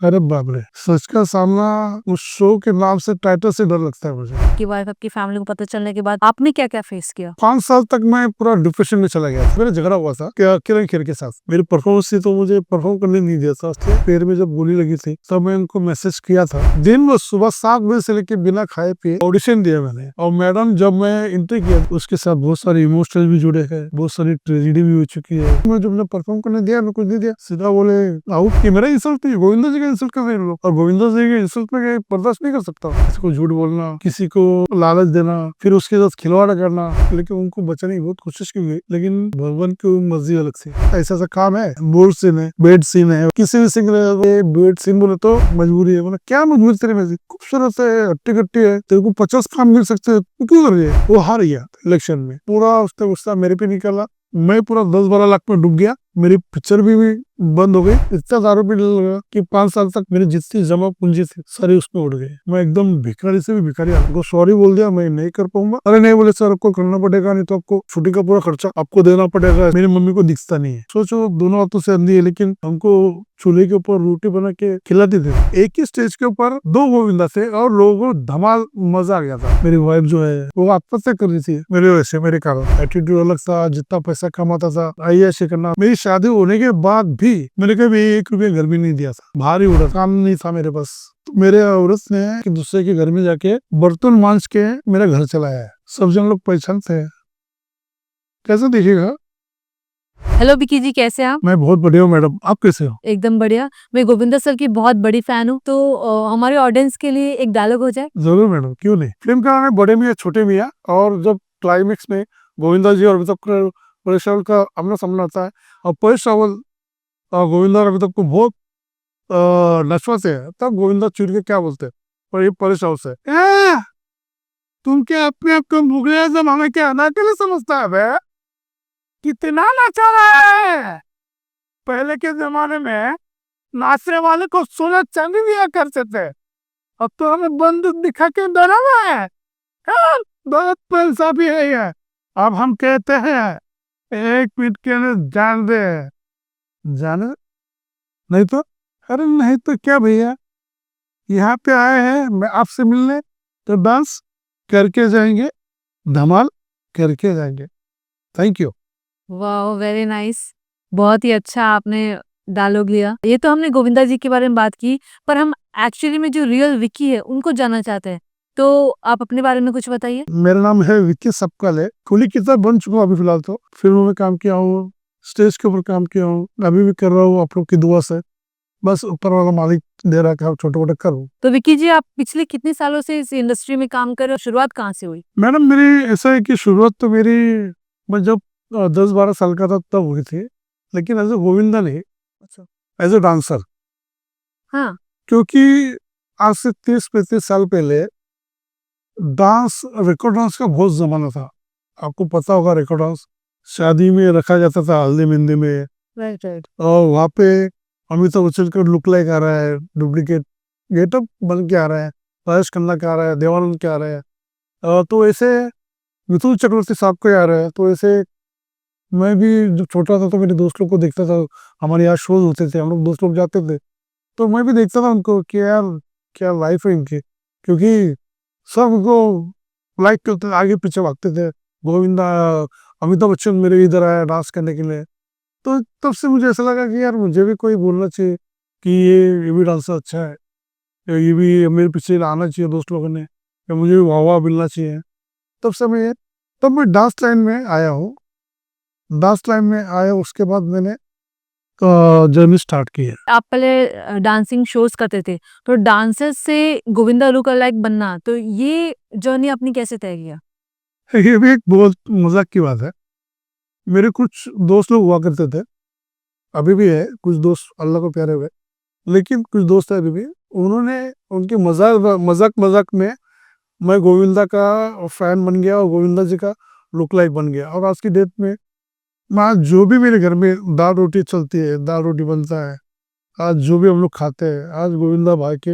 अरे बाप रे! सच का सामना उस शो के नाम से टाइटल से डर लगता है मुझे। आपकी वाइफ आपकी फैमिली को पता चलने के बाद आपने क्या-क्या फेस किया? 5 साल तक मैं पूरा डिप्रेशन में चला गया था। मेरा झगड़ा हुआ था क्या किरण खेर के साथ। मेरी परफॉर्मेंस थी तो मुझे परफॉर्म करने नहीं दिया था। उसके पैर में जब गोली लगी थी तब मैं उनको मैसेज किया था। दिन में सुबह 7 बजे से लेके बिना खाए पिए ऑडिशन दिया मैंने। और मैडम जब मैं एंट्री किया उसके साथ बहुत सारे इमोशनल भी जुड़े हैं, बहुत सारी ट्रेजेडी भी हो चुकी है। मैं जब परफॉर्म करने दिया कुछ नहीं दिया, सीधा बोले आउट की मेरा इंसल्ट नहीं, गोविंदा जी का इंसल्ट कर रहे हैं लोग। और गोविंदा जी के इंसल्ट में बर्दाश्त नहीं कर सकता। किसी को झूठ बोलना, किसी को लालच देना, फिर उसके साथ खिलवाड़ करना, लेकिन उनको बचाने की बहुत कोशिश की गई, लेकिन भगवान की मर्जी अलग थी। ऐसा सा काम है, बोर्ड सीन है, बेड सीन है, किसी भी सीन बेड सीन बोले तो मजबूरी है। मतलब क्या मजबूरी तेरे में, खूबसूरत है, हट्टी कट्टी है, तेरे को 50 काम मिल सकते हैं, तू क्यों कर रही है? वो हार गया इलेक्शन में, पूरा उसका गुस्सा मेरे पे निकला। मैं पूरा 10-12 लाख में डूब गया। मेरी पिक्चर भी बंद हो गई। इतना दारू पीने लगा कि 5 साल तक मेरी जितनी जमा पूंजी थी सारी उसमें उड़ गई। मैं एकदम भिखारी से भी भिखारी आपको सॉरी बोल दिया, मैं नहीं कर पाऊंगा। अरे नहीं बोले सर आपको करना पड़ेगा, नहीं तो आपको छुट्टी का पूरा खर्चा आपको देना पड़ेगा। मेरी मम्मी को दिखता नहीं है। सोचो दोनों हाथों से अंधी है, लेकिन हमको चूल्हे के ऊपर रोटी बना के खिलाती थी। एक ही स्टेज के ऊपर 2 गोविंदा थे और लोगों को धमाल मजा आ गया था। मेरी वाइफ जो है वो आत्महत्या कर रही थी मेरे वजह से, मेरे कारण। एटीट्यूड अलग था, जितना पैसा कमाता था ऐसे करना। मेरी शादी होने के बाद भी मैंने कभी 1 रुपया घर में नहीं दिया था। भारी उड़ा काम नहीं था मेरे पास। तो मेरे औरत ने कि दूसरे के घर में जाके बर्तन मांज के मेरा घर चलाया है। सब जन लोग पहचानते हैं। कैसे देखिएगा? हेलो विकी जी, कैसे हैं आप? मैं बहुत बढ़िया हूँ मैडम, आप कैसे हो? एकदम बढ़िया। मैं गोविंदा सर की बहुत बड़ी फैन हूँ, तो हमारे ऑडियंस के लिए एक डायलॉग हो जाए। जरूर मैडम, क्यों नहीं। फिल्म का नाम है बड़े मियाँ छोटे मियाँ, और जब क्लाइमेक्स में गोविंदा जी और अमिताभ परेश रावल का आमना सामना आता है और परेश रावल गोविंदा और अमिताभ को बहुत नचवाते हैं, तब गोविंदा चिढ़ के क्या बोलते हैं पर ये परेश रावल से, तुम क्या अपने आप को मुगले आजम हमें क्या अनारकली समझता है बे? कितना नाचा रहा है। पहले के जमाने में नाचने वाले को सोना चांदी दिया करते थे, अब तो हमें बंदूक दिखा के डरा हुआ है। हाँ, बहुत पैसा भी है ये। अब हम कहते हैं 1 मिनट के अंदर जान दे। जाने नहीं तो, अरे नहीं तो क्या भैया, यहाँ पे आए हैं मैं आपसे मिलने, तो डांस करके जाएंगे, धमाल करके जाएंगे। Thank you. वाह, वेरी नाइस। बहुत ही अच्छा आपने डायलॉग लिया। ये तो हमने गोविंदा जी के बारे में बात की, पर हम एक्चुअली में जो रियल विकी है उनको जानना चाहते हैं। तो आप अपने बारे में कुछ बताइए। मेरा नाम है विक्की सबकाल है। कुली किताब बन चुका हूँ अभी फिलहाल तो। फिल्मों में काम किया हूँ, स्टेज के ऊपर काम किया हूँ, अभी भी कर रहा हूँ आप लोग की दुआ से। बस ऊपर वाला मालिक दे रहा है कि आप छोटे मोटे करो। तो विकी जी, आप पिछले कितने सालों से इस इंडस्ट्री में काम कर रहे हो? शुरुआत कहाँ से हुई? मैडम मेरी ऐसा है कि शुरुआत तो मेरी, मैं जब 10-12 साल का था तब हुई थी, लेकिन एज ए गोविंदा नहीं, अच्छा। As a dancer. हाँ। क्योंकि आज से 30-35 साल पहले डांस, रिकॉर्ड डांस का बहुत जमाना था। आपको पता होगा रिकॉर्ड डांस शादी में रखा जाता था, हल्दी मेहंदी में। Right, right. और वहाँ पे अमिताभ बच्चन का लुक लाइक आ रहा है, डुप्लीकेट गेटअप बन के आ रहा है, राजेश खन्ना का आ रहा है, देवानंद के आ रहा है। तो ऐसे मिथुन चक्रवर्ती साहब के आ रहा है। तो ऐसे मैं भी जब छोटा था तो मेरे दोस्त लोग को देखता था, हमारे यहाँ शोज होते थे, हम लोग दोस्त लोग जाते थे, तो मैं भी देखता था उनको कि यार क्या लाइफ है इनकी। क्योंकि सब उनको लाइक करते थे, आगे पीछे भागते थे। गोविंदा, अमिताभ बच्चन मेरे इधर आया डांस करने के लिए। तो तब से मुझे ऐसा लगा कि यार मुझे भी कोई बोलना चाहिए कि ये भी डांसर अच्छा है, या ये भी मेरे पीछे आना चाहिए दोस्त लोगों ने, या मुझे भी वाह वाह मिलना चाहिए। तब से मैं तब मैं डांस लाइन में आया हूँ। डांस लाइन में आया उसके बाद मैंने जर्नी स्टार्ट की है। आप पहले डांसिंग शोज करते थे, तो डांसर से गोविंदा लुक अलाइक बनना, तो ये जर्नी आपने कैसे तय किया? ये भी एक बहुत मजाक की बात है। मेरे कुछ दोस्त लोग हुआ करते थे, अभी भी है कुछ दोस्त अल्लाह को प्यारे हुए, लेकिन कुछ दोस्त है अभी भी। उन्होंने उनके मजाक मजाक मजाक में मैं गोविंदा का फैन बन गया और गोविंदा जी का लुक लाइक बन गया। और आज की डेट में मैं आज जो भी मेरे घर में दाल रोटी चलती है, दाल रोटी बनता है, आज जो भी हम लोग खाते हैं, आज गोविंदा भाई के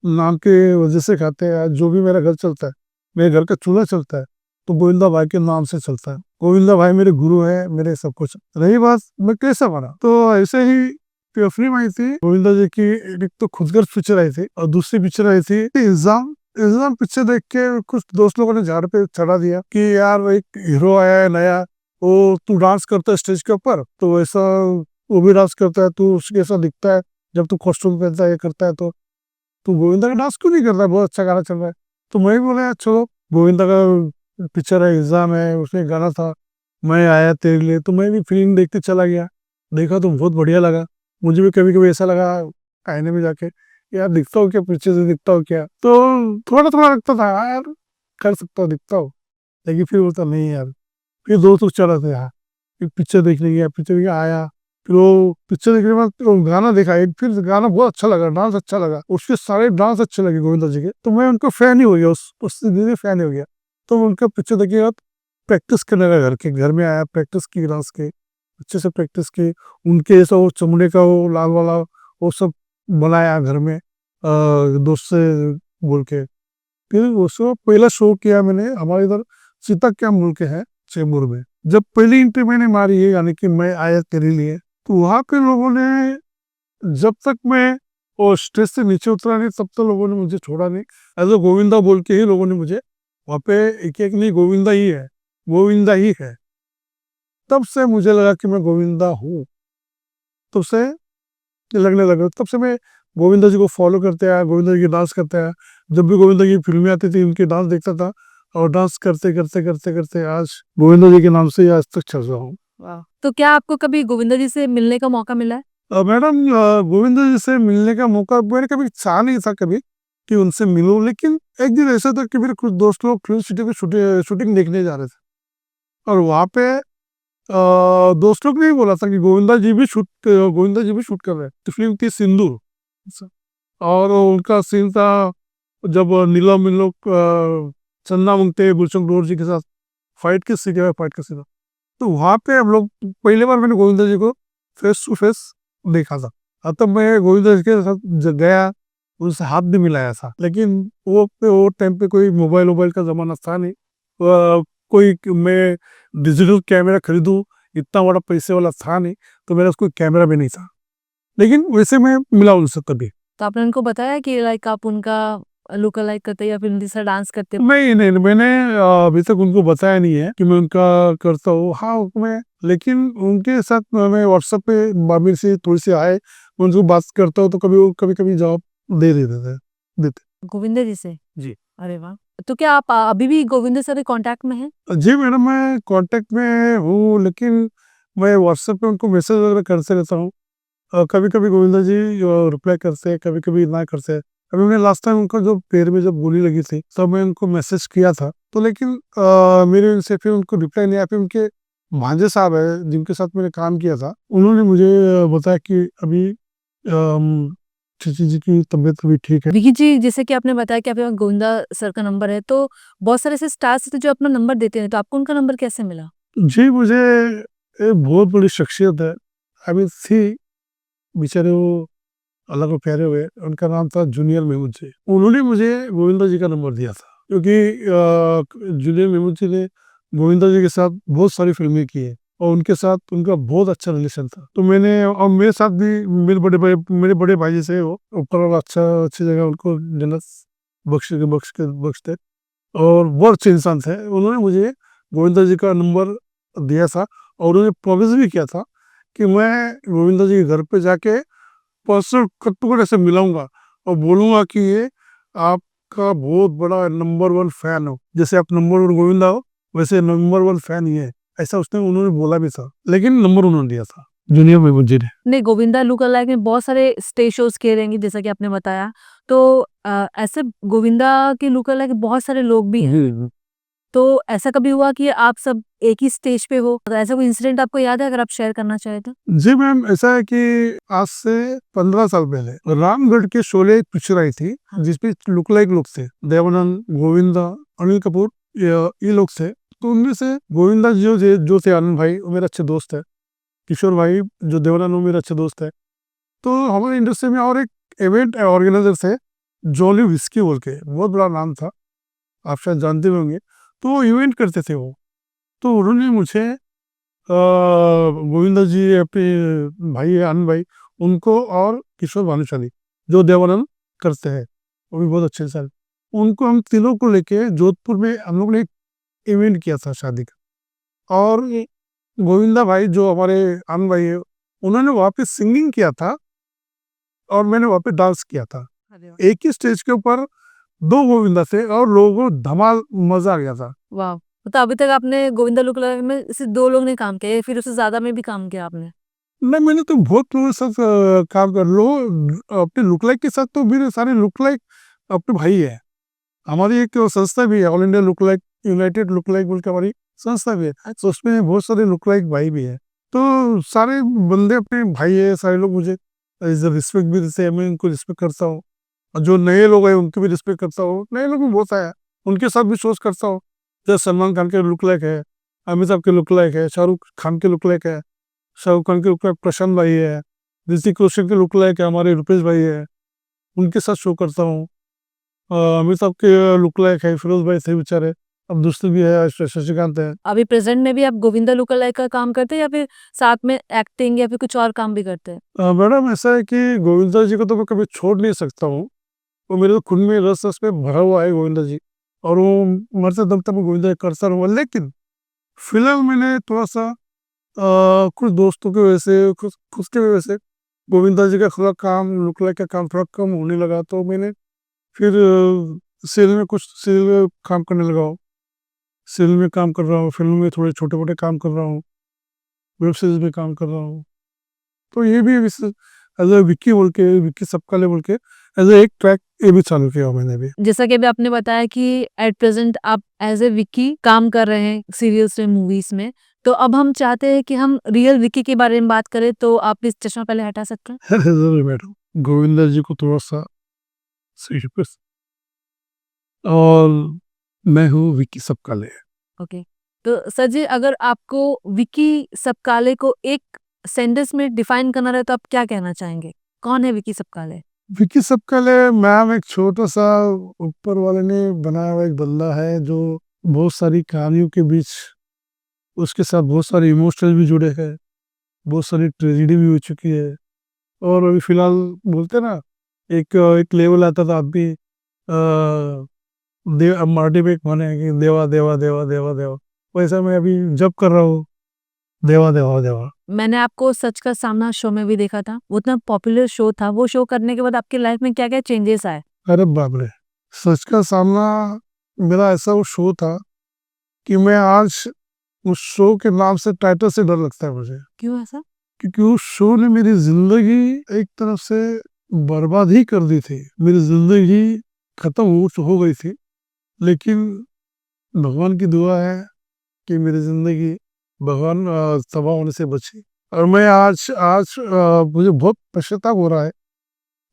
नाम के वजह से खाते हैं। आज जो भी मेरा घर चलता है, मेरे घर का चूल्हा चलता है, तो गोविंदा भाई के नाम से चलता है। गोविंदा भाई मेरे गुरु है, मेरे सब कुछ। रही बात मैं कैसे बना, तो ऐसे ही फिल्म आई थी गोविंदा जी की, एक तो खुदगर्ज पिक्चर आई थी और दूसरी पिक्चर आई थी इल्जाम। इल्जाम पिक्चर देख के कुछ दोस्त लोगों ने झाड़ पे चढ़ा दिया कि यार एक हीरो आया है नया, वो तू डांस करता है स्टेज के ऊपर तो ऐसा वो भी डांस करता है, तू उसके ऐसा दिखता है जब तू कॉस्ट्यूम पहनता है ये करता है, तो तू गोविंदा का डांस क्यों नहीं करता है, बहुत अच्छा गाना चल रहा है। तो मैं भी बोला यार चलो गोविंदा का पिक्चर है इल्जाम है, उसमें गाना था मैं आया तेरे लिए, तो मैं भी फिल्म देखते चला गया। देखा तो बहुत बढ़िया लगा। मुझे भी कभी कभी ऐसा लगा आईने में जाके यार दिखता हूँ क्या, पीछे से दिखता हूँ क्या, तो थोड़ा थोड़ा लगता था हाँ यार कर सकता हूँ दिखता हूँ। लेकिन फिर बोलता नहीं यार, फिर दोस्त लोग चला था यार, फिर पिक्चर देखने गया, पिक्चर देखने आया, फिर वो पिक्चर देखने के बाद वो गाना देखा एक, फिर गाना बहुत अच्छा लगा, डांस अच्छा लगा, उसके सारे डांस अच्छे लगे गोविंदा जी के, तो मैं उनको फैन ही हो गया, उस दिन फैन ही हो गया। तो मैं उनका पिक्चर देखने के बाद प्रैक्टिस करने लगा, घर में आया प्रैक्टिस की डांस के, अच्छे से प्रैक्टिस की, उनके ऐसा वो चमड़े का वो लाल वाला वो सब बनाया घर में दोस्त से बोल के। फिर वो शो पहला शो किया मैंने हमारे इधर सीता क्या मुल्क है चेंबूर में, जब पहली एंट्री मैंने मारी है यानी कि मैं आया तेरे लिए, तो वहाँ पे लोगों ने जब तक मैं वो स्टेज से नीचे उतरा नहीं तब तक लोगों ने मुझे छोड़ा नहीं, एज अ गोविंदा बोल के ही लोगों ने मुझे वहाँ पे एक एक नहीं गोविंदा ही है, गोविंदा ही है। तब से मुझे लगा कि मैं गोविंदा हूँ, तब से लगने लगा, तब से मैं गोविंदा जी को फॉलो करते आया, गोविंदा जी की डांस करते आया। जब भी गोविंदा की फिल्में आती थी उनकी डांस देखता था, और डांस करते करते करते करते आज गोविंदा जी के नाम से ही आज तक चल रहा हूँ। वाह! तो क्या आपको कभी गोविंदा जी से मिलने का मौका मिला है? मैडम गोविंदा जी से मिलने का मौका मैंने कभी चाह नहीं था कभी कि उनसे मिलूं, लेकिन एक दिन ऐसा था कि मेरे कुछ दोस्त लोग फिल्म सिटी पे शूटिंग देखने जा रहे थे, और वहाँ पे दोस्त लोग ने ही बोला था कि गोविंदा जी भी शूट कर रहे हैं, तो फिल्म थी सिंदूर। और उनका सीन था जब नीलम इन लोग चंदा मुंगते गुलशन ग्रोवर जी के साथ फाइट की सीखे फाइट का सीन था। तो वहाँ पे हम लोग पहली बार मैंने गोविंदा जी को फेस टू फेस देखा था। तब मैं गोविंदा जी के साथ गया, उनसे हाथ भी मिलाया था, लेकिन वो टाइम पे कोई मोबाइल वोबाइल का ज़माना था नहीं, कोई मैं डिजिटल कैमरा खरीदूं इतना बड़ा पैसे वाला था नहीं, तो मेरा कोई कैमरा भी नहीं था, लेकिन वैसे मैं मिला उनसे तभी। तो आपने उनको बताया कि लाइक आप उनका लुक अलाइक करते या फिर उनके साथ डांस करते? नहीं मैंने अभी तक उनको बताया नहीं है कि मैं उनका करता हूँ, हाँ मैं, लेकिन उनके साथ मैं व्हाट्सएप पे मामी से थोड़ी सी आए, मैं उनको बात करता हूँ तो कभी वो कभी कभी जवाब दे देते गोविंदा जी से? जी। अरे वाह! तो क्या आप अभी भी गोविंदा सर के कॉन्टैक्ट में हैं? जी मैडम मैं कांटेक्ट में हूँ, लेकिन मैं व्हाट्सएप पे उनको मैसेज वगैरह करते रहता हूँ, कभी कभी गोविंदा जी रिप्लाई करते हैं, कभी कभी ना करते हैं। अभी मैंने लास्ट टाइम उनका जो पैर में जब गोली लगी थी तब मैं उनको मैसेज किया था, तो लेकिन मेरे उनसे फिर उनको रिप्लाई नहीं आया। फिर उनके भांजे साहब है जिनके साथ मैंने काम किया था, उन्होंने मुझे बताया कि अभी चाची जी की तबीयत अभी ठीक है। विकी जी, जैसे कि आपने बताया कि आपके पास गोविंदा सर का नंबर है, तो बहुत सारे ऐसे स्टार्स थे जो अपना नंबर देते हैं, तो आपको उनका नंबर कैसे मिला? जी मुझे एक बहुत बड़ी शख्सियत है अभी थी, बेचारे वो अल्लाह को प्यारे हुए, उनका नाम था जूनियर महमूद जी। उन्होंने मुझे गोविंदा जी का नंबर दिया था, क्योंकि जूनियर महमूद जी ने गोविंदा जी के साथ बहुत सारी फिल्में की है और उनके साथ उनका बहुत अच्छा रिलेशन था। तो मैंने और मेरे साथ भी मेरे बड़े भाई जैसे वो ऊपर वाला अच्छी जगह उनको जन्नत बख्श दे, और बहुत अच्छे इंसान थे। उन्होंने मुझे गोविंदा जी का नंबर दिया था, और उन्होंने प्रॉमिस भी किया था कि मैं गोविंदा जी के घर पे जाके पर्सनल टुकड़े से मिलाऊंगा और बोलूंगा कि ये आपका बहुत बड़ा नंबर वन फैन हो, जैसे आप नंबर वन गोविंदा हो वैसे नंबर वन फैन ये है, ऐसा उसने उन्होंने बोला भी था, लेकिन नंबर उन्होंने दिया था जूनियर महमूद जी ने। नहीं, गोविंदा लुक अलाइक में बहुत सारे स्टेज शोज़ किए रहेंगे जैसा कि आपने बताया। तो ऐसे गोविंदा के लुक अलाइक बहुत सारे लोग भी हैं। तो ऐसा कभी हुआ कि आप सब एक ही स्टेज पे हो? तो ऐसा कोई इंसिडेंट आपको याद है अगर आप शेयर करना चाहें तो? जी मैम, ऐसा है कि आज से 15 साल पहले रामगढ़ के शोले एक पिक्चर आई थी जिसपे लुक लाइक लोग थे, देवानंद, गोविंदा, अनिल कपूर, ये लोग थे। तो उनमें से गोविंदा जी जो थे आनंद भाई, वो मेरे अच्छे दोस्त है। किशोर भाई जो देवानंद, वो मेरे अच्छे दोस्त है। तो हमारे इंडस्ट्री में और एक इवेंट ऑर्गेनाइजर थे जॉली विस्की बोल के, बहुत बड़ा नाम था, आप शायद जानते भी होंगे। तो वो इवेंट करते थे वो, तो उन्होंने मुझे गोविंदा जी अपने भाई है आनंद भाई, उनको और किशोर भानुशाली जो देवानंद करते हैं, वो भी बहुत अच्छे इंसान। उनको हम तीनों को लेके जोधपुर में हम लोग ने एक इवेंट किया था शादी का। और गोविंदा भाई जो हमारे आनंद भाई है, उन्होंने वहाँ पे सिंगिंग किया था और मैंने वहाँ पे डांस किया था। अरे वाह! एक ही स्टेज के ऊपर 2 गोविंदा थे और लोगों को धमाल मजा आ गया था। वाह! तो अभी तक आपने गोविंदा लुक अलाइक में सिर्फ 2 लोग ने काम किया या फिर उससे ज़्यादा में भी काम किया आपने? नहीं, मैंने तो बहुत लोगों के साथ काम कर लो अपने लुक लाइक के साथ, तो मेरे सारे लुक लाइक अपने भाई है। हमारी एक संस्था भी है, all India look like United look like बोल के हमारी संस्था भी है, तो उसमें बहुत सारे लुक लाइक भाई भी है। तो सारे बंदे अपने भाई है, सारे लोग मुझे रिस्पेक्ट भी देते हैं, मैं उनको रिस्पेक्ट करता हूँ। और जो नए लोग हैं उनकी भी रिस्पेक्ट करता हूँ, नए लोग भी बहुत आया, उनके साथ भी शोज करता हूँ। जैसे सलमान खान के लुक लाइक है, अमिताभ के लुक लाइक है, शाहरुख खान के लुक लाइक है, शाहरुख खान के लुक लाइक प्रशांत भाई है, ऋतिक रोशन के लुक लाइक है हमारे रुपेश भाई है, उनके साथ शो करता हूँ। अमिताभ के लुक लाइक है फिरोज भाई थे बेचारे, अब दूसरे भी है, शशिकांत है। अभी प्रेज़ेंट में भी आप गोविंदा लुक अलाइक का काम करते हैं या फिर साथ में एक्टिंग या फिर कुछ और काम भी करते हैं? मैडम ऐसा है कि गोविंदा जी को तो मैं कभी छोड़ नहीं सकता हूँ, वो मेरे तो खुद में रस में भरा हुआ है गोविंदा जी, और वो मरते दम तक मैं गोविंदा जी करता रहूँगा। लेकिन फिलहाल मैंने थोड़ा सा कुछ दोस्तों की वजह से, खुद खुद की वजह से गोविंदा जी का थोड़ा काम, लुक लाइक का काम थोड़ा कम होने लगा, तो मैंने फिर सीरियल में कुछ सीरियल में काम करने लगा हूँ। सीरियल में काम कर रहा हूँ, फिल्म में थोड़े छोटे मोटे काम कर रहा हूँ, वेब सीरीज में काम कर रहा हूँ। तो ये भी एज ए विक्की बोल के, विक्की सबकाले बोल के एज ए एक ट्रैक ये भी चालू किया हुआ मैंने भी। जैसा कि अभी आपने बताया कि एट प्रेज़ेंट आप एज़ अ विक्की काम कर रहे हैं सीरियल्स में, मूवीज़ में। तो अब हम चाहते हैं कि हम रियल विक्की के बारे में बात करें, तो आप प्लीज़ चश्मा पहले हटा सकते हैं? जरूर मैडम, गोविंदा जी को थोड़ा सा सीट पे, और मैं हूँ विक्की सबकाले। ओके। तो सर जी, अगर आपको विक्की सबकाले को एक सेंटेंस में डिफाइन करना रहे तो आप क्या कहना चाहेंगे? कौन है विक्की सबकाले? विक्की सबकाले मैम एक छोटा सा ऊपर वाले ने बनाया हुआ एक बंदा है, जो बहुत सारी कहानियों के बीच उसके साथ बहुत सारे इमोशनल भी जुड़े हैं, बहुत सारी ट्रेजेडी भी हो चुकी है। और अभी फिलहाल बोलते हैं ना, एक लेवल आता था, आप भी देव, अब मार्टी में एक माने हैं कि देवा देवा देवा देवा देवा, वैसा मैं अभी जब कर रहा हूँ, देवा देवा देवा। मैंने आपको सच का सामना शो में भी देखा था। वो इतना पॉपुलर शो था। वो शो करने के बाद आपकी लाइफ में क्या-क्या चेंजेस आए? अरे बाप रे, सच का सामना मेरा ऐसा वो शो था कि मैं आज उस शो के नाम से, टाइटल से डर लगता है मुझे, क्यों ऐसा? क्योंकि उस शो ने मेरी जिंदगी एक तरफ से बर्बाद ही कर दी थी। मेरी जिंदगी खत्म हो गई थी, लेकिन भगवान की दुआ है कि मेरी ज़िंदगी भगवान तबाह होने से बची। और मैं आज आज मुझे बहुत पश्चाताप हो रहा है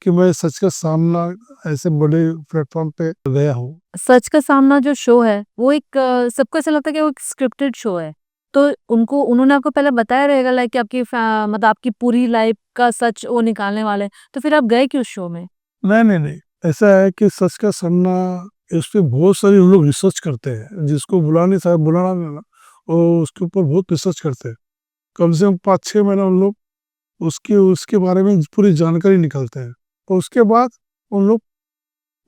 कि मैं सच का सामना ऐसे बड़े प्लेटफ़ॉर्म पे गया हूँ। सच का सामना जो शो है, वो एक सबको ऐसा लगता है कि वो एक स्क्रिप्टेड शो है। तो उन्होंने आपको पहले बताया रहेगा लाइक कि मतलब आपकी पूरी लाइफ का सच वो निकालने वाले हैं। तो फिर आप गए क्यों शो में? नहीं, नहीं, नहीं, ऐसा है कि सच का सामना, इस पे बहुत सारे लोग रिसर्च करते हैं, जिसको बुलाना नहीं ना, वो उसके ऊपर बहुत रिसर्च करते हैं। कम से कम 5-6 महीना उन लोग उसके उसके बारे में पूरी जानकारी निकालते हैं। और उसके बाद उन लोग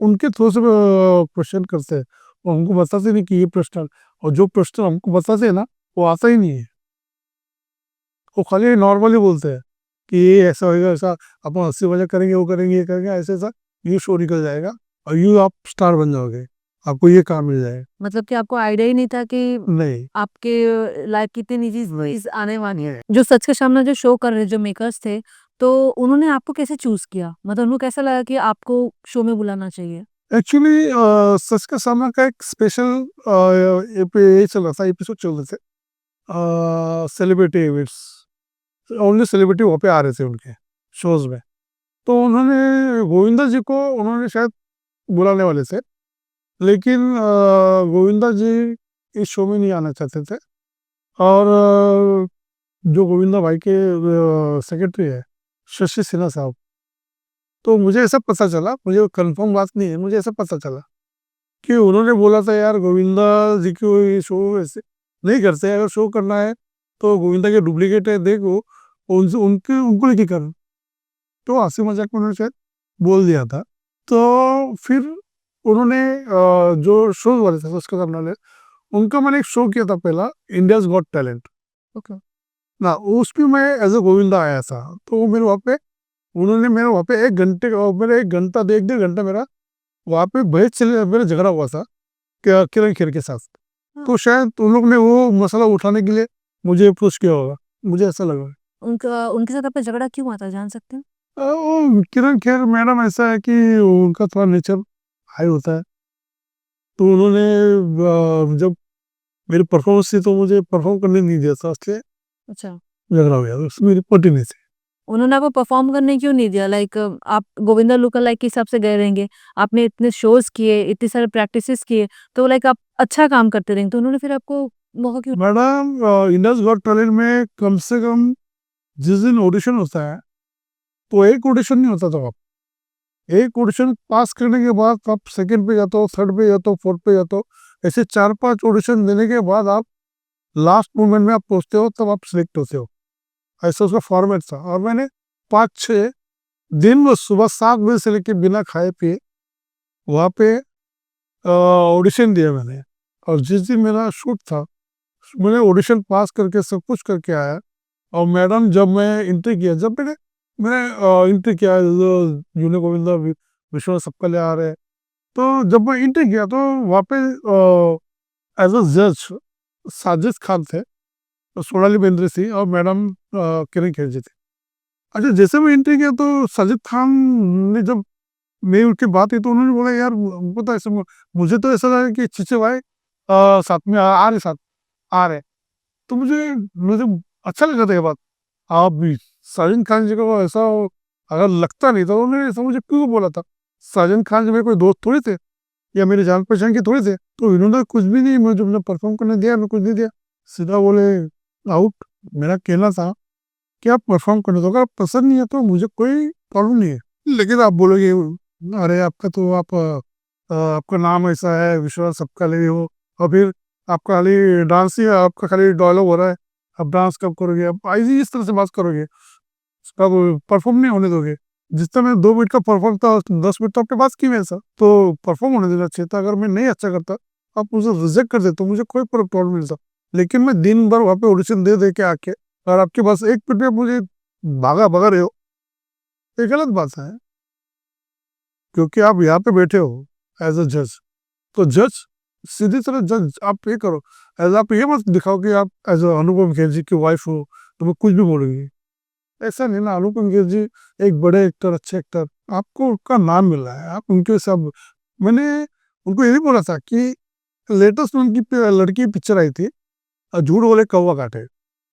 उनके थ्रू से क्वेश्चन करते हैं, और हमको बताते नहीं कि ये प्रश्न, और जो प्रश्न हमको बताते हैं ना, वो आता ही नहीं है। वो खाली नॉर्मली बोलते हैं कि ये ऐसा होएगा, ऐसा अपन हँसी मज़ाक करेंगे, वो करेंगे, ये करेंगे, ऐसे-ऐसा ये शो निकल जाएगा और यूँ आप स्टार बन जाओगे, आपको ये काम मिल जाएगा। मतलब कि आपको आइडिया ही नहीं था कि नहीं, आपके लाइफ की इतनी निजी चीज़ आने वाली है। जो सच का सामना जो शो कर रहे जो मेकर्स थे, तो उन्होंने आपको कैसे चूज़ किया? मतलब उनको कैसा लगा कि आपको शो में बुलाना चाहिए? एक्चुअली सच का सामना का एक स्पेशल ये चल रहा था, एपिसोड चल रहे थे, सेलिब्रिटी इवेंट्स, ओनली सेलिब्रिटी वहाँ पे आ रहे थे उनके शोज़ में। तो उन्होंने गोविंदा जी को उन्होंने शायद बुलाने वाले थे, लेकिन गोविंदा जी इस शो में नहीं आना चाहते थे। और जो गोविंदा भाई के सेक्रेटरी है, शशि सिन्हा साहब, तो मुझे ऐसा पता चला, मुझे कंफर्म बात नहीं है, मुझे ऐसा पता चला कि उन्होंने बोला था यार गोविंदा जी को ये शो ऐसे नहीं करते, अगर शो करना है तो गोविंदा के डुप्लीकेट है देखो, उनसे उनके उनको लेके कर। तो हंसी मजाक में उन्होंने शायद बोल दिया था। तो फिर उन्होंने जो शो वाले थे उसका करने वाले, उनका मैंने एक शो किया था पहला, इंडियाज गॉट टैलेंट ओके। ना, उसमें मैं एज ए गोविंदा आया था। तो मेरे वहाँ पे उन्होंने मेरे वहाँ पे 1 घंटे मेरा 1 घंटा 1 डेढ़ घंटा मेरा वहाँ पे बहस चले, मेरा झगड़ा हुआ था किरण खेर के साथ। हाँ। तो शायद उन लोग ने वो मसला उठाने के लिए मुझे अप्रोच किया होगा, मुझे ऐसा लगा। उनके साथ आपका झगड़ा क्यों हुआ था, जान सकते हैं? वो किरण खेर मैडम ऐसा है कि उनका थोड़ा नेचर हाई होता है। तो उन्होंने जब मेरी परफॉर्मेंस थी तो मुझे परफॉर्म करने नहीं दिया था, इसलिए अच्छा। झगड़ा हो गया, उसमें मेरी पटी नहीं थी। उन्होंने आपको परफॉर्म करने क्यों नहीं दिया? लाइक आप गोविंदा लुक अलाइक के हिसाब से गए रहेंगे, आपने इतने शोज किए, इतने सारे प्रैक्टिसेस किए, तो लाइक आप अच्छा काम करते रहेंगे, तो उन्होंने फिर आपको मौका क्यों? मैडम इंडियाज गॉट टैलेंट में कम से कम जिस दिन ऑडिशन होता है, तो एक ऑडिशन नहीं होता था। आप एक ऑडिशन पास करने के बाद आप सेकंड पे जाते हो, थर्ड पे जाते हो, फोर्थ पे जाते हो, ऐसे 4-5 ऑडिशन देने के बाद आप लास्ट मोमेंट में आप पहुंचते हो, तब आप सिलेक्ट होते हो। ऐसा उसका फॉर्मेट था। और मैंने 5-6 दिन में सुबह 7 बजे से लेके बिना खाए पिए वहाँ पे ऑडिशन दिया मैंने। और जिस दिन मेरा शूट था, मैंने ऑडिशन पास करके सब कुछ करके आया। और मैडम जब मैं इंटर किया, जब मैंने मैंने इंटर किया जूनियर गोविंदा विश्वनाथ सबका ले आ रहे हैं, तो जब मैं इंटर किया तो वहाँ पे एज अ जज साजिद खान थे, सोनाली बेंद्रे थी, और मैडम किरण खेर जी थे। अच्छा, जैसे मैं एंट्री किया तो साजिद खान ने जब मेरी उठ के बात की, तो उन्होंने बोला यार पता है ऐसा मुझे तो ऐसा लगा कि चिचे भाई साथ में आ रहे, साथ आ रहे। तो मुझे मुझे अच्छा लगा था ये बात। आप भी साजिद खान जी को ऐसा अगर लगता नहीं तो उन्होंने ऐसा मुझे क्यों बोला था? साजिद खान जी मेरे कोई दोस्त थोड़े थे या मेरे जान पहचान के थोड़े थे। तो इन्होंने कुछ भी नहीं, मुझे परफॉर्म करने दिया, मैं कुछ नहीं दिया, सीधा बोले आउट। मेरा कहना था कि आप परफॉर्म करने दो, अगर पसंद नहीं है तो मुझे कोई प्रॉब्लम नहीं है। लेकिन आप बोलोगे अरे आपका तो आपका नाम ऐसा है, विश्वास सबका ले हो, और फिर आपका खाली डांस ही, आपका खाली डायलॉग हो रहा है, अब डांस कब करोगे, अब ऐसी इस तरह से बात करोगे, कब परफॉर्म नहीं होने दोगे? जिस तरह मैं 2 मिनट का परफॉर्म था, 10 मिनट तो आपके पास की वैसा तो परफॉर्म होने देना चाहिए था। अगर मैं नहीं अच्छा करता, आप मुझे रिजेक्ट कर देते, मुझे कोई प्रॉब्लम नहीं था। लेकिन मैं दिन भर वहाँ पे ऑडिशन दे दे के आके, और आपके पास एक मिनट में मुझे भागा भगा रहे हो, ये गलत बात है। क्योंकि आप यहाँ पे बैठे हो एज अ जज, तो जज सीधी तरह जज आप ये करो, एज आप ये मत दिखाओ कि आप एज अनुपम खेर जी की वाइफ हो तो मैं कुछ भी बोलूंगी। ऐसा नहीं ना, अनुपम खेर जी एक बड़े एक्टर, अच्छे एक्टर, आपको उनका नाम मिल रहा है, आप उनके सब। मैंने उनको ये भी बोला था कि लेटेस्ट उनकी लड़की पिक्चर आई थी, झूठ बोले कौवा काटे,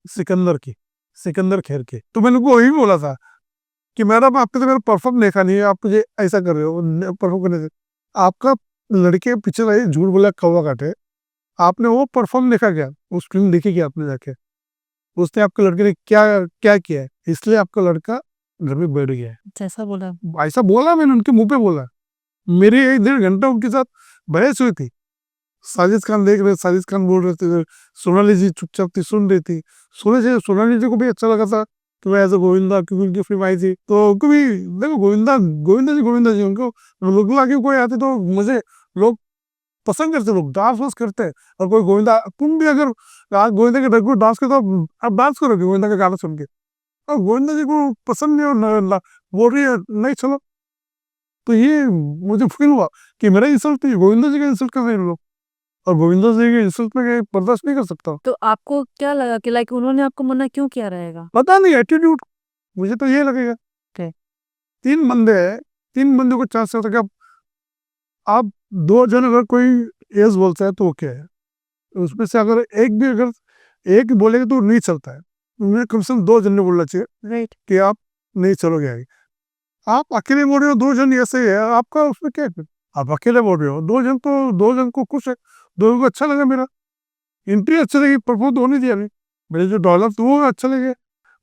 सिकंदर की, सिकंदर खेर की। तो मैंने उनको वही बोला था कि मैडम आपने तो मेरा परफॉर्म देखा नहीं है, आप मुझे ऐसा कर रहे हो परफॉर्म करने से। आपका लड़के पिक्चर आई झूठ बोला कौवा काटे, आपने वो परफॉर्म देखा क्या? उस फिल्म देखी क्या आपने जाके? उसने आपके लड़के ने क्या क्या किया है, इसलिए आपका लड़का घर में बैठ गया है। जैसा बोला। ऐसा बोला मैंने, उनके मुंह पे बोला। मेरी 1-1.5 घंटा उनके साथ बहस हुई थी। साजिद खान देख रहे, साजिद खान बोल रहे थे, सोनाली जी चुपचाप थी, सुन रही थी। सोनाली जी को भी अच्छा लगा था तो मैं एज ए गोविंदा, क्योंकि उनकी फिल्म आई थी तो उनको भी, देखो गोविंदा गोविंदा जी उनको लोग आगे कोई आते तो मुझे लोग पसंद करते, लोग डांस वांस करते हैं। और कोई गोविंदा, तुम भी अगर आज गोविंदा के डर डांस करते हो, आप डांस करोगे गोविंदा का गाना सुन के? और गोविंदा जी को पसंद नहीं हो बोल रही है नहीं चलो, तो ये मुझे फील हुआ कि मेरा इंसल्ट नहीं, गोविंदा जी का इंसल्ट कर रहे हैं लोग। और गोविंदा जी के इंसल्ट में बर्दाश्त नहीं कर सकता। तो आपको क्या लगा कि लाइक उन्होंने आपको मना क्यों किया रहेगा? पता नहीं, एटीट्यूड, मुझे तो ये लगेगा। Okay. 3 बंदे हैं, 3 बंदों को चांस होता है कि आप 2 जन अगर कोई एज बोलता है तो ओके है, उसमें से अगर एक बोलेगा तो नहीं चलता है। उन्हें कम से कम 2 जन ने बोलना चाहिए राइट। कि आप नहीं चलोगे आगे। आप अकेले बोल रहे हो, 2 जन ऐसे ही है, आपका उसमें क्या है? आप अकेले बोल रहे हो, 2 जन तो 2 जन को खुश है, 2 को अच्छा लगा, मेरा एंट्री अच्छी लगी, परफॉर्म तो होने दिया नहीं, मेरे जो डॉलर थे वो अच्छा लगे,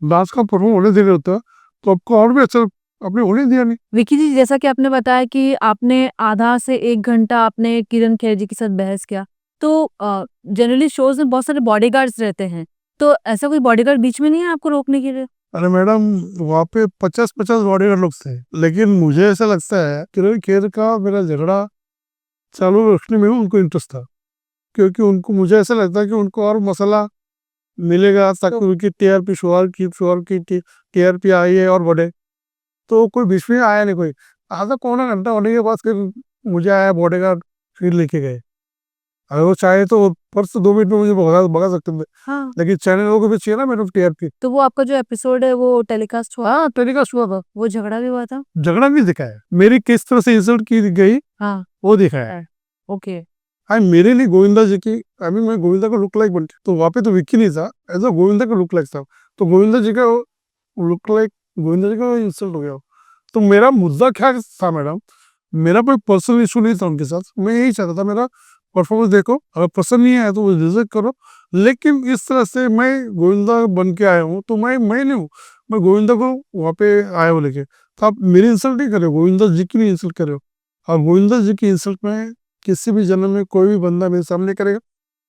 डांस का परफॉर्म होने दे रहे होता तो आपको और भी अच्छा, आपने होने दिया नहीं। विकी जी, जैसा कि आपने बताया कि आपने आधा से 1 घंटा आपने किरण खेर जी के साथ बहस किया, तो जनरली शोज़ में बहुत सारे बॉडीगार्ड्स रहते हैं, तो ऐसा कोई बॉडीगार्ड बीच में नहीं है आपको रोकने के लिए? अरे मैडम, वहाँ पे 50-50 बॉडीगार्ड लोग थे, लेकिन मुझे ऐसा लगता है किरण खेर का मेरा झगड़ा चालू रखने में उनको इंटरेस्ट था, क्योंकि उनको मुझे ऐसा लगता है कि उनको और मसाला मिलेगा ताकि उनकी टीआरपी शोहर की टीआरपी आई है और बढ़े। तो कोई बीच में आया नहीं कोई, आधा पौना घंटा होने के बाद फिर मुझे आया बॉडीगार्ड, फिर लेके गए। अगर वो चाहे तो फर्स्ट 2 मिनट में मुझे भगा भगा सकते थे, हाँ, लेकिन चैनल को भी चाहिए ना मैडम टीआरपी। तो वो आपका जो एपिसोड है वो टेलीकास्ट हुआ? हाँ, टेलीकास्ट हुआ था। वो झगड़ा भी हुआ था? झगड़ा नहीं दिखाया, मेरी किस तरह से इंसल्ट की गई हाँ, वो दिखाया है। ओके। हाँ, मेरे लिए गोविंदा जी की, आई मीन मैं गोविंदा का लुक लाइक बनती, तो वहाँ पे तो विक्की नहीं था, एज अ गोविंदा का लुक लाइक था, तो गोविंदा जी का लुक लाइक, गोविंदा जी का इंसल्ट हो गया। तो मेरा मुद्दा क्या था मैडम, मेरा कोई पर्सनल इशू नहीं था उनके साथ, मैं यही चाहता था मेरा परफॉर्मेंस देखो, अगर पसंद नहीं आया तो वो रिजेक्ट करो, लेकिन इस तरह से मैं गोविंदा बन के आया हूँ, तो मैं नहीं हूँ, मैं गोविंदा को वहाँ पे आया हूँ लेके, तो आप मेरी इंसल्ट नहीं कर रहे हो, गोविंदा जी की नहीं इंसल्ट कर रहे हो। और गोविंदा जी की इंसल्ट में किसी भी जन्म में कोई भी बंदा मेरे सामने करेगा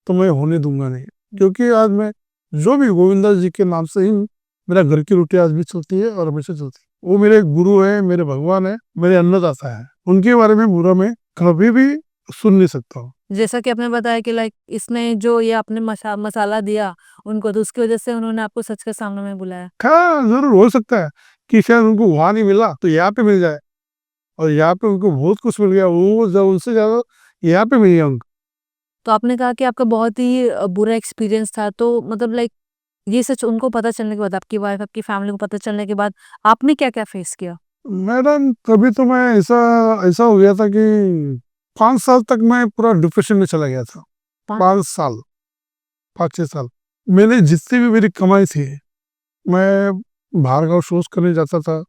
तो मैं होने दूंगा नहीं, क्योंकि आज मैं जो भी गोविंदा जी के नाम से ही मेरा घर की रोटी आज भी चलती है और हमेशा चलती है। वो मेरे गुरु है, मेरे भगवान है, मेरे अन्नदाता है, उनके बारे में बुरा मैं कभी भी सुन नहीं सकता हूँ। जैसा कि आपने बताया कि लाइक इसने जो ये आपने मसाला दिया उनको, तो उसकी वजह से उन्होंने आपको सच के सामने में बुलाया। हाँ, जरूर हो सकता है कि शायद उनको वहां नहीं मिला तो यहाँ पे मिल जाए, और यहाँ पे उनको बहुत कुछ मिल गया, वो जब उनसे ज्यादा यहाँ पे मिल गया उनको। तो आपने कहा कि आपका बहुत ही बुरा एक्सपीरियंस था, तो मतलब लाइक ये सच उनको पता चलने के बाद, आपकी वाइफ, आपकी फैमिली को पता चलने के बाद आपने क्या-क्या फेस किया? मैडम, तभी तो मैं ऐसा ऐसा हो गया था कि 5 साल तक मैं पूरा डिप्रेशन में चला गया था। पा 5 साल, 5-6 साल मैंने जितनी भी मेरी कमाई थी, मैं बाहर गाँव शोज करने जाता था,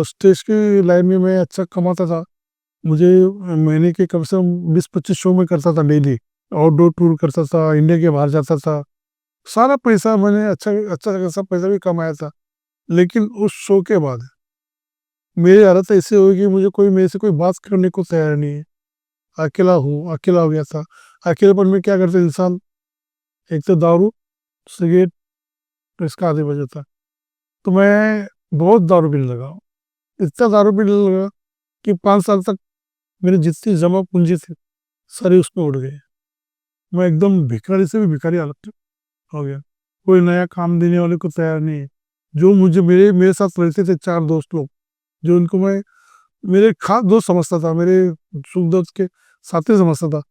स्टेज की लाइन में मैं अच्छा कमाता था, मुझे महीने के कम से कम 20-25 शो में करता था डेली, आउटडोर टूर करता था, इंडिया के बाहर जाता था, सारा पैसा मैंने अच्छा अच्छा खासा पैसा भी कमाया था। लेकिन उस शो के बाद मेरी हालत ऐसी हुई कि मुझे कोई मेरे से कोई बात करने को तैयार नहीं है, अकेला हूँ, अकेला हो गया था। अकेलेपन में क्या करते इंसान, एक तो दारू, सिगरेट, तो इसका आदी हो जाता। तो मैं बहुत दारू पीने लगा, इतना दारू पीने लगा कि 5 साल तक मेरी जितनी जमा पूंजी थी सारी उसमें उड़ गई। मैं एकदम भिखारी से भी भिखारी हालत हो गया, कोई नया काम देने वाले को तैयार नहीं है। जो मुझे मेरे मेरे साथ रहते थे 4 दोस्त लोग, जो उनको मैं मेरे खास दोस्त समझता था, मेरे सुख दुख के साथी समझता था,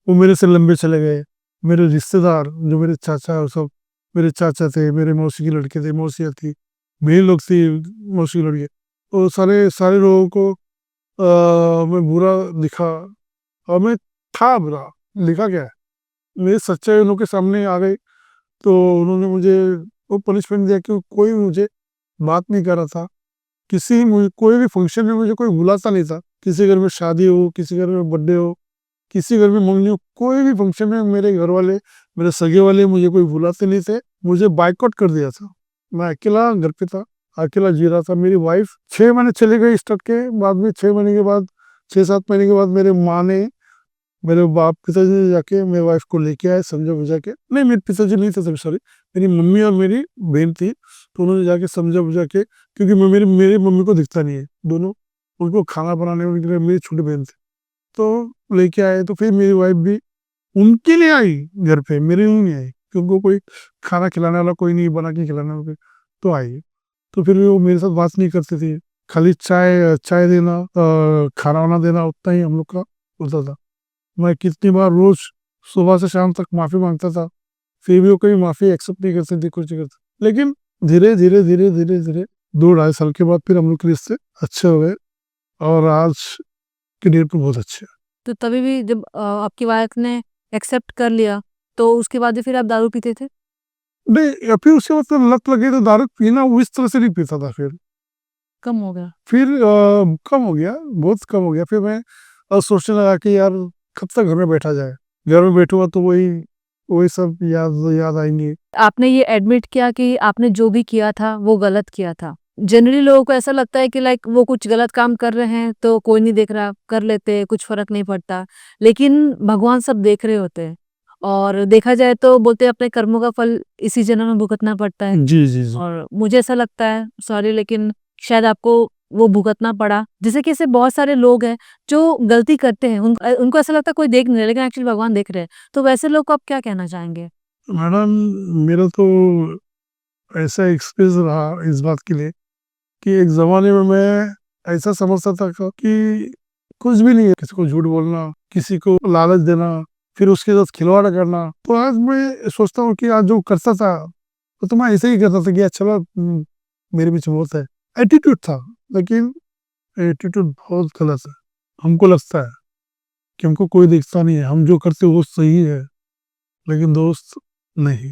वो मेरे से लंबे चले गए। मेरे रिश्तेदार जो मेरे चाचा और सब, मेरे चाचा थे, मेरे मौसी की लड़के थे, मौसियाँ थी, मेरी लोग थी, मौसी की लड़के, तो सारे सारे लोगों को मैं बुरा दिखा, और मैं था बुरा, लिखा क्या है, मेरी सच्चाई उन लोगों के सामने आ गई। तो उन्होंने मुझे वो पनिशमेंट दिया कि कोई मुझे बात नहीं कर रहा था, कोई भी फंक्शन में मुझे कोई बुलाता नहीं था, किसी घर में शादी हो, किसी घर में बर्थडे हो, किसी घर में मंगनी हो, कोई भी फंक्शन में मेरे घर वाले, मेरे सगे वाले मुझे कोई बुलाते नहीं थे, मुझे बाइकआउट कर दिया था। मैं अकेला घर पे था, अकेला जी रहा था। मेरी वाइफ 6 महीने चली गई स्टक के बाद में, 6 महीने के बाद, 6-7 महीने के बाद मेरे माँ ने, मेरे बाप पिताजी ने जाके मेरे वाइफ को लेके आए समझा बुझा के, नहीं मेरे पिताजी नहीं थे तभी, सॉरी, मेरी मम्मी और मेरी बहन थी, तो उन्होंने जाके समझा बुझा के, क्योंकि मैं मेरी मेरी मम्मी को दिखता नहीं है दोनों, उनको खाना बनाने में मेरी छोटी बहन थी, तो लेके आए। तो फिर मेरी वाइफ भी उनके लिए आई घर पे, मेरे लिए नहीं आई, क्योंकि उनको कोई खाना खिलाने वाला कोई नहीं, बना के खिलाने वाला कोई, तो आई। तो फिर भी वो मेरे साथ बात नहीं करती थी, खाली चाय चाय देना, खाना वाना देना, उतना ही हम लोग का होता था। मैं कितनी बार रोज सुबह से शाम तक माफी मांगता था, फिर भी वो कभी माफी एक्सेप्ट नहीं करते थे, कुछ नहीं करते। लेकिन धीरे धीरे धीरे धीरे धीरे 2-2.5 साल के बाद फिर हम लोग के रिश्ते अच्छे हो गए, और आज के डेट पे बहुत अच्छे हैं। तो तभी भी जब आपकी वाइफ ने एक्सेप्ट कर लिया, तो उसके बाद भी फिर आप दारू पीते थे? नहीं, या फिर उसके बाद तो लत लगी, तो दारू पीना वो इस तरह से नहीं पीता था। कम हो गया? फिर कम हो गया, बहुत कम हो गया। फिर मैं सोचने लगा कि यार कब तक घर में बैठा जाए, घर में बैठूंगा तो वही वही सब याद याद आएंगी। आपने ये एडमिट किया कि आपने जो भी किया था वो गलत किया था। जनरली लोगों को ऐसा लगता है कि लाइक वो कुछ गलत काम कर रहे हैं तो कोई नहीं देख रहा, कर लेते, कुछ फ़र्क नहीं पड़ता। लेकिन भगवान सब देख रहे होते हैं, और देखा जाए तो बोलते हैं अपने कर्मों का फल इसी जन्म में भुगतना पड़ता है। जी, जी, जी। और मुझे ऐसा लगता है, सॉरी, लेकिन शायद आपको वो भुगतना पड़ा। जैसे कि ऐसे बहुत सारे लोग हैं जो गलती करते हैं, उनको ऐसा लगता है कोई देख नहीं रहा, लेकिन एक्चुअली भगवान देख रहे हैं। तो वैसे लोग को आप क्या कहना चाहेंगे? मैडम, मेरा तो ऐसा एक्सपीरियंस रहा इस बात के लिए कि एक ज़माने में मैं ऐसा समझता था कि कुछ भी नहीं है, किसी को झूठ बोलना, किसी को लालच देना, फिर उसके साथ खिलवाड़ करना। तो आज मैं सोचता हूँ कि आज जो करता था, तो मैं ऐसे ही करता था कि चलो मेरे पीछे बहुत है। एटीट्यूड था, लेकिन एटीट्यूड बहुत गलत है। हमको लगता है कि हमको कोई देखता नहीं है, हम जो करते वो सही है, लेकिन दोस्त नहीं।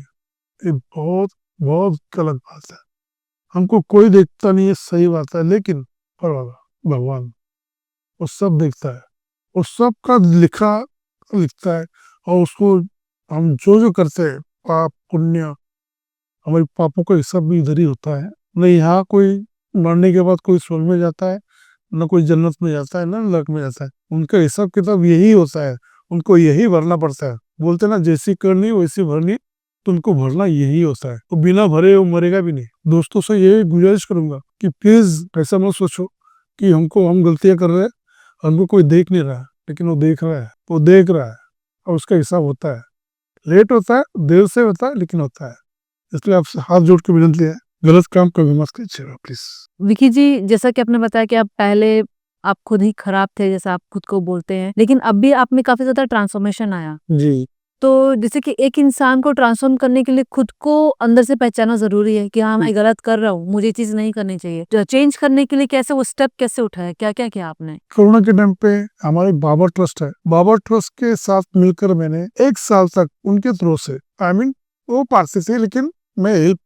ये बहुत बहुत गलत बात है। हमको कोई देखता नहीं है, सही बात है, लेकिन पर भगवान वो सब देखता है, वो सब का लिखा लिखता है। और उसको हम जो जो करते हैं, पाप पुण्य, हमारे पापों का हिसाब भी इधर ही होता है। न यहाँ कोई मरने के बाद कोई स्वर्ग में जाता है, न कोई जन्नत में जाता है, न नरक में जाता है। उनका हिसाब किताब यही होता है, उनको यही भरना पड़ता है। बोलते ना, जैसी करनी वैसी भरनी, तो उनको भरना यही होता है। तो बिना भरे वो मरेगा भी नहीं। दोस्तों से यही गुजारिश करूंगा कि प्लीज ऐसा मत सोचो कि हम गलतियां कर रहे हैं, हमको कोई देख नहीं रहा है, लेकिन वो देख रहा है, वो देख रहा है, और उसका हिसाब होता है। लेट होता है, देर से होता है, लेकिन होता है। इसलिए आपसे हाथ जोड़ के विनती है, गलत काम कभी मत कीजिएगा प्लीज। विकी जी, जैसा कि आपने बताया कि आप पहले आप खुद ही खराब थे, जैसा आप खुद को बोलते हैं, लेकिन अब भी आप में काफ़ी ज़्यादा ट्रांसफ़ॉर्मेशन आया। जी। तो जैसे कि एक इंसान को ट्रांसफ़ॉर्म करने के लिए खुद को अंदर से पहचानना ज़रूरी है कि हाँ, मैं गलत कर रहा हूँ, मुझे ये चीज़ नहीं करनी चाहिए। तो चेंज करने के लिए कैसे वो स्टेप कैसे उठाए? क्या-क्या किया आपने? कोरोना के टाइम पे हमारे बाबा ट्रस्ट है, बाबा ट्रस्ट के साथ मिलकर मैंने 1 साल तक उनके थ्रू से, आई मीन वो पारसी थे, लेकिन मैं हेल्प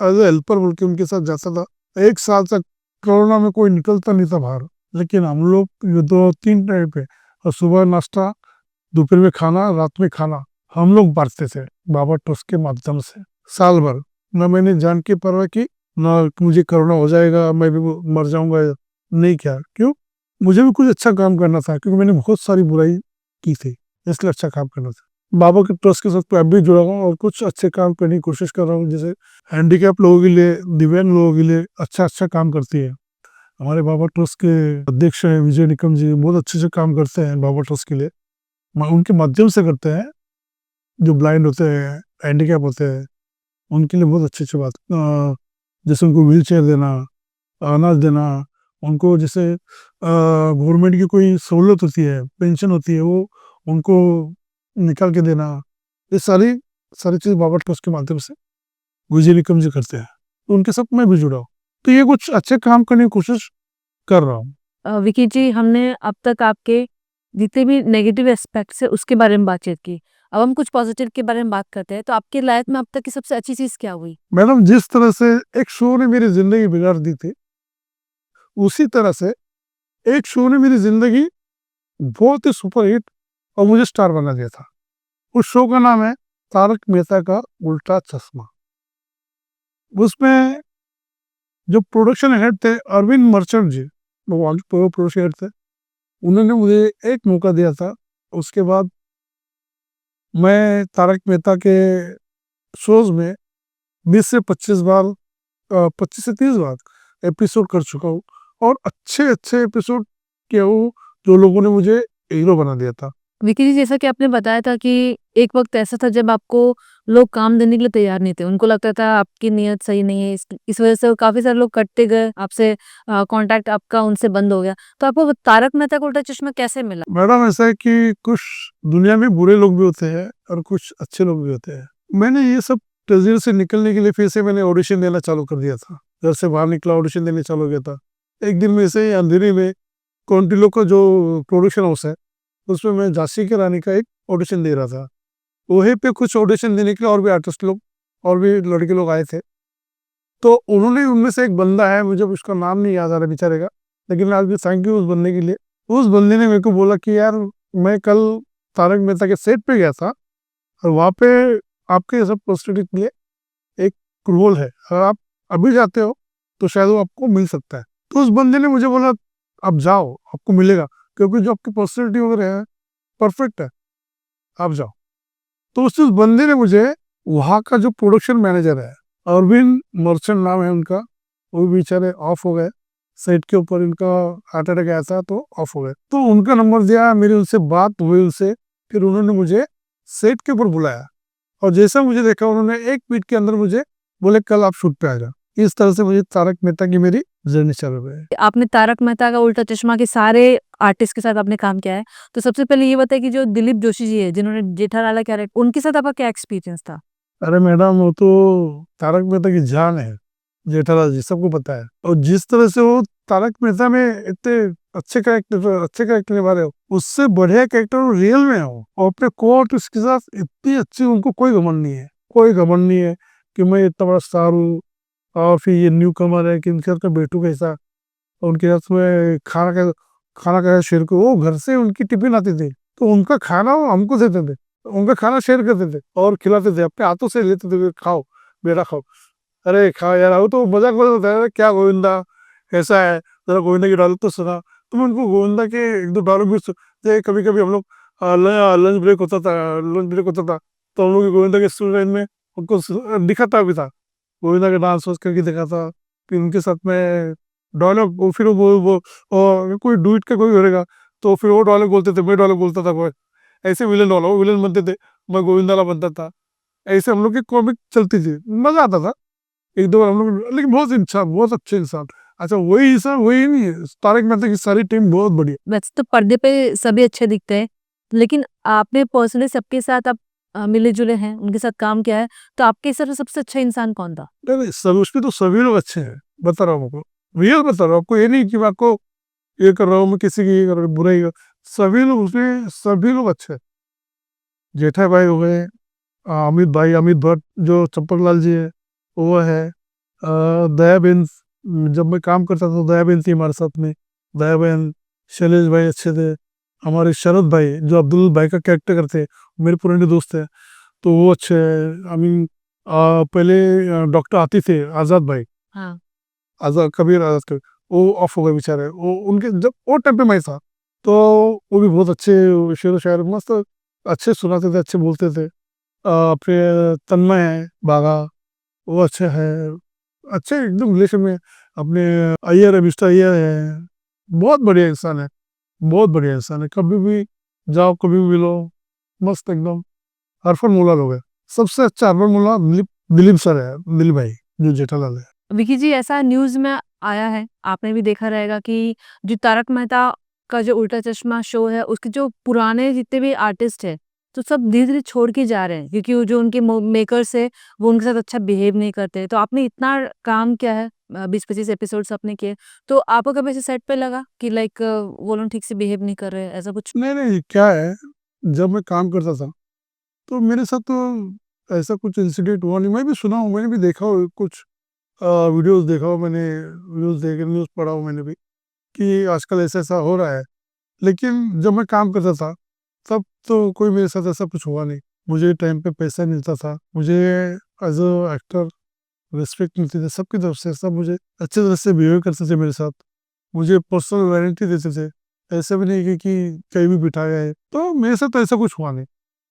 एज ए हेल्पर बोल के उनके साथ जाता था। 1 साल तक कोरोना में कोई निकलता नहीं था बाहर, लेकिन हम लोग ये 2-3 टाइम पे, और सुबह नाश्ता, दोपहर में खाना, रात में खाना, हम लोग बांटते थे बाबा ट्रस्ट के माध्यम से। साल भर न मैंने जान की परवाह की, न मुझे कोरोना हो जाएगा, मैं भी मर जाऊंगा, नहीं किया। क्यों? मुझे भी कुछ अच्छा काम करना था, क्योंकि मैंने बहुत सारी बुराई की थी, इसलिए अच्छा काम करना था। बाबा के ट्रस्ट के साथ मैं अब भी जुड़ा हूँ और कुछ अच्छे काम करने की कोशिश कर रहा हूँ, जैसे हैंडीकैप लोगों के लिए, दिव्यांग लोगों के लिए अच्छा अच्छा काम करती है। हमारे बाबा ट्रस्ट के अध्यक्ष हैं विजय निकम जी, बहुत अच्छे से काम करते हैं बाबा ट्रस्ट के लिए। उनके माध्यम से करते हैं, जो ब्लाइंड होते हैं, हैंडीकैप होते हैं, उनके लिए बहुत अच्छी अच्छी बात, जैसे उनको व्हील चेयर देना, अनाज देना, उनको जैसे गवर्नमेंट की कोई सहूलत होती है, पेंशन होती है, वो उनको निकाल के देना, ये सारी सारी चीज़ बाबा ट्रस्ट के माध्यम से विजय निकम जी करते हैं। तो उनके साथ मैं भी जुड़ा हूँ, तो ये कुछ अच्छे काम करने की कोशिश कर रहा हूँ। विकी जी, हमने अब तक आपके जितने भी नेगेटिव एस्पेक्ट्स है उसके बारे में बातचीत की। अब हम कुछ पॉजिटिव के बारे में बात करते हैं। तो आपकी लाइफ में अब तक की सबसे अच्छी चीज़ क्या हुई? मैडम, जिस तरह से एक शो ने मेरी जिंदगी बिगाड़ दी थी, उसी तरह से एक शो ने मेरी जिंदगी बहुत ही सुपरहिट और मुझे स्टार बना दिया था। उस शो का नाम है तारक मेहता का उल्टा चश्मा। उसमें जो प्रोडक्शन हेड थे अरविंद मर्चेंट जी, वो आगे प्रोडक्शन हेड थे, उन्होंने मुझे एक मौका दिया था। उसके बाद मैं तारक मेहता के शोज में 20 से 25 बार, 25 से 30 बार एपिसोड कर चुका हूँ, और अच्छे अच्छे एपिसोड किया हूँ, जो लोगों ने मुझे हीरो बना दिया था। विकी जी, जैसा कि आपने बताया था कि एक वक़्त ऐसा था जब आपको लोग काम देने के लिए तैयार नहीं थे। उनको लगता था आपकी नीयत सही नहीं है, इस वज़ह से काफ़ी सारे लोग कटते गए, आपसे कॉन्टैक्ट आपका उनसे बंद हो गया। तो आपको वो तारक मेहता का उल्टा चश्मा कैसे मिला? मैडम, ऐसा है कि कुछ दुनिया में बुरे लोग भी होते हैं और कुछ अच्छे लोग भी होते हैं। मैंने ये सब तस्वीर से निकलने के लिए फिर से मैंने ऑडिशन देना चालू कर दिया था। घर से बाहर निकला, ऑडिशन देने चालू किया था। एक दिन में से अंधेरे में कॉन्टिलो का जो प्रोडक्शन हाउस है, उसमें मैं झांसी की रानी का एक ऑडिशन दे रहा था। वहीं पे कुछ ऑडिशन देने के लिए और भी आर्टिस्ट लोग और भी लड़के लोग आए थे। तो उन्होंने, उनमें से एक बंदा है, मुझे उसका नाम नहीं याद आ रहा बेचारे का, लेकिन आज भी थैंक यू उस बंदे के लिए। उस बंदे ने मेरे को बोला कि यार, मैं कल तारक मेहता के सेट पे गया था, और वहाँ पे आपके सब पर्सनैलिटी के लिए एक रोल है, अगर आप अभी जाते हो तो शायद वो आपको मिल सकता है। तो उस बंदे ने मुझे बोला, आप जाओ, आपको मिलेगा, क्योंकि जो आपकी पर्सनैलिटी वगैरह है परफेक्ट है, आप जाओ। तो उस बंदे ने मुझे वहाँ का जो प्रोडक्शन मैनेजर है, अरविंद मर्चेंट नाम है उनका, वो बेचारे ऑफ हो गए सेट के ऊपर, इनका हार्ट अटैक आया था तो ऑफ हो गए। तो उनका नंबर दिया, मेरी उनसे बात हुई उनसे, फिर उन्होंने मुझे सेट के ऊपर बुलाया और जैसा मुझे देखा उन्होंने 1 वीक के अंदर मुझे बोले कल आप शूट पे आ जाओ। इस तरह से मुझे तारक मेहता की मेरी जर्नी चल रही है। आपने तारक मेहता का उल्टा चश्मा के सारे आर्टिस्ट के साथ आपने काम किया है। तो सबसे पहले ये बताइए कि जो दिलीप जोशी जी है, जिन्होंने जेठालाल का कैरेक्टर, उनके साथ आपका क्या एक्सपीरियंस था? अरे मैडम, वो तो तारक मेहता की जान है, जेठालाल जी, सबको पता है। और जिस तरह से वो तारक मेहता में इतने अच्छे कैरेक्टर निभा रहे हो, उससे बढ़िया कैरेक्टर वो रियल में हो, और अपने कोर्ट उसके साथ इतनी अच्छी, उनको कोई घमंड नहीं है, कोई घमंड नहीं है कि मैं इतना बड़ा स्टार हूँ और फिर ये न्यू कमर है कि इनके साथ मैं बैठूं कैसा, और उनके साथ में खाना खाया शेयर को, वो घर से उनकी टिफिन आती थी तो उनका खाना वो हमको देते थे, उनका खाना शेयर करते थे और खिलाते थे, अपने हाथों से लेते थे, खाओ बेटा खाओ। अरे खा यार, वो तो मजाक मजाक होता है, क्या गोविंदा कैसा है, जरा गोविंदा की डायलॉग तो सुना। तो मैं उनको गोविंदा के 1-2 डायलॉग भी कभी कभी हम लोग लंच ब्रेक होता था, तो हम लोग गोविंदा के स्टूडेंट में उनको दिखाता भी था, गोविंदा का डांस वांस करके दिखाता। फिर उनके साथ में डायलॉग, वो फिर वो कोई डुइट का कोई करेगा तो फिर वो डायलॉग बोलते थे, मैं डायलॉग बोलता था, कोई ऐसे विलन वाला, वो विलन बनते थे, मैं गोविंदा वाला बनता था। ऐसे हम लोग की कॉमिक चलती थी, मजा आता था। एक दो बार हम लोग, लेकिन बहुत इंसान, बहुत अच्छे इंसान। अच्छा, वही इंसान वही नहीं है, तारक मेहता की सारी टीम बहुत बढ़िया। वैसे तो पर्दे पे सभी अच्छे दिखते हैं, लेकिन आपने पर्सनली सबके साथ आप मिले-जुले हैं, उनके साथ काम किया है, तो आपके हिसाब से सबसे अच्छा इंसान कौन था? नहीं नहीं, सब उसमें तो सभी लोग अच्छे हैं, बता रहा हूँ आपको, रियल बता रहा हूँ आपको, ये नहीं कि मैं आपको ये कर रहा हूँ, मैं किसी की ये कर रहा हूँ, बुराई कर, सभी लोग उसमें, सभी लोग अच्छे हैं। जेठा भाई हो गए, अमित भाई, अमित भट्ट जो चंपक लाल जी है वो है, दया बेन, जब मैं काम करता था तो दया बेन थी हमारे साथ में, दया बेन, शैलेश भाई अच्छे थे, हमारे शरद भाई जो अब्दुल भाई का कैरेक्टर करते हैं, मेरे पुराने दोस्त हैं, तो वो अच्छे हैं। आई मीन पहले डॉक्टर आते थे आज़ाद भाई, हाँ। आज़ाद कबीर आज़ाद कबीर, वो ऑफ हो गए बेचारे, वो उनके जब वो टाइम पे मैं था, तो वो भी बहुत अच्छे शेर व शायर मस्त अच्छे सुनाते थे, अच्छे बोलते थे। फिर तन्मय है बागा, वो अच्छे है, अच्छे एकदम रिलेशन में। अपने अय्यर है, मिस्टर अय्यर है, बहुत बढ़िया इंसान है, बहुत बढ़िया इंसान है, कभी भी जाओ कभी भी मिलो, मस्त एकदम। अरफन मुल्ला लोग है, सबसे अच्छा अरफन मुल्ला दिलीप, दिलीप सर है, दिलीप भाई जो जेठालाल है। विकी जी, ऐसा न्यूज़ में आया है, आपने भी देखा रहेगा कि जो तारक मेहता का जो उल्टा चश्मा शो है, उसके जो पुराने जितने भी आर्टिस्ट हैं, तो सब धीरे-धीरे छोड़ के जा रहे हैं, क्योंकि वो जो उनके मेकर्स है, वो उनके साथ अच्छा बिहेव नहीं करते। तो आपने इतना काम किया है, 20-25 एपिसोड्स आपने किए, तो आपको कभी ऐसे सेट पे लगा कि लाइक वो लोग ठीक से बिहेव नहीं कर रहे हैं, ऐसा कुछ? नहीं नहीं, क्या है, जब मैं काम करता था तो मेरे साथ तो ऐसा कुछ इंसिडेंट हुआ नहीं, मैं भी सुना हूँ, मैंने भी देखा हो कुछ वीडियोस देखा हो मैंने, न्यूज़ देखे, न्यूज़ पढ़ा हो मैंने भी कि आजकल ऐसा ऐसा हो रहा है। लेकिन जब मैं काम करता था तब तो कोई मेरे साथ ऐसा कुछ हुआ नहीं। मुझे टाइम पे पैसा मिलता था, मुझे एज अ एक्टर रिस्पेक्ट मिलती थी सबकी तरफ से, सब मुझे अच्छे तरह से बिहेव करते थे मेरे साथ, मुझे पर्सनल वारंटी देते थे। ऐसा भी नहीं कि कहीं भी बिठाया है, तो मेरे साथ ऐसा कुछ हुआ नहीं,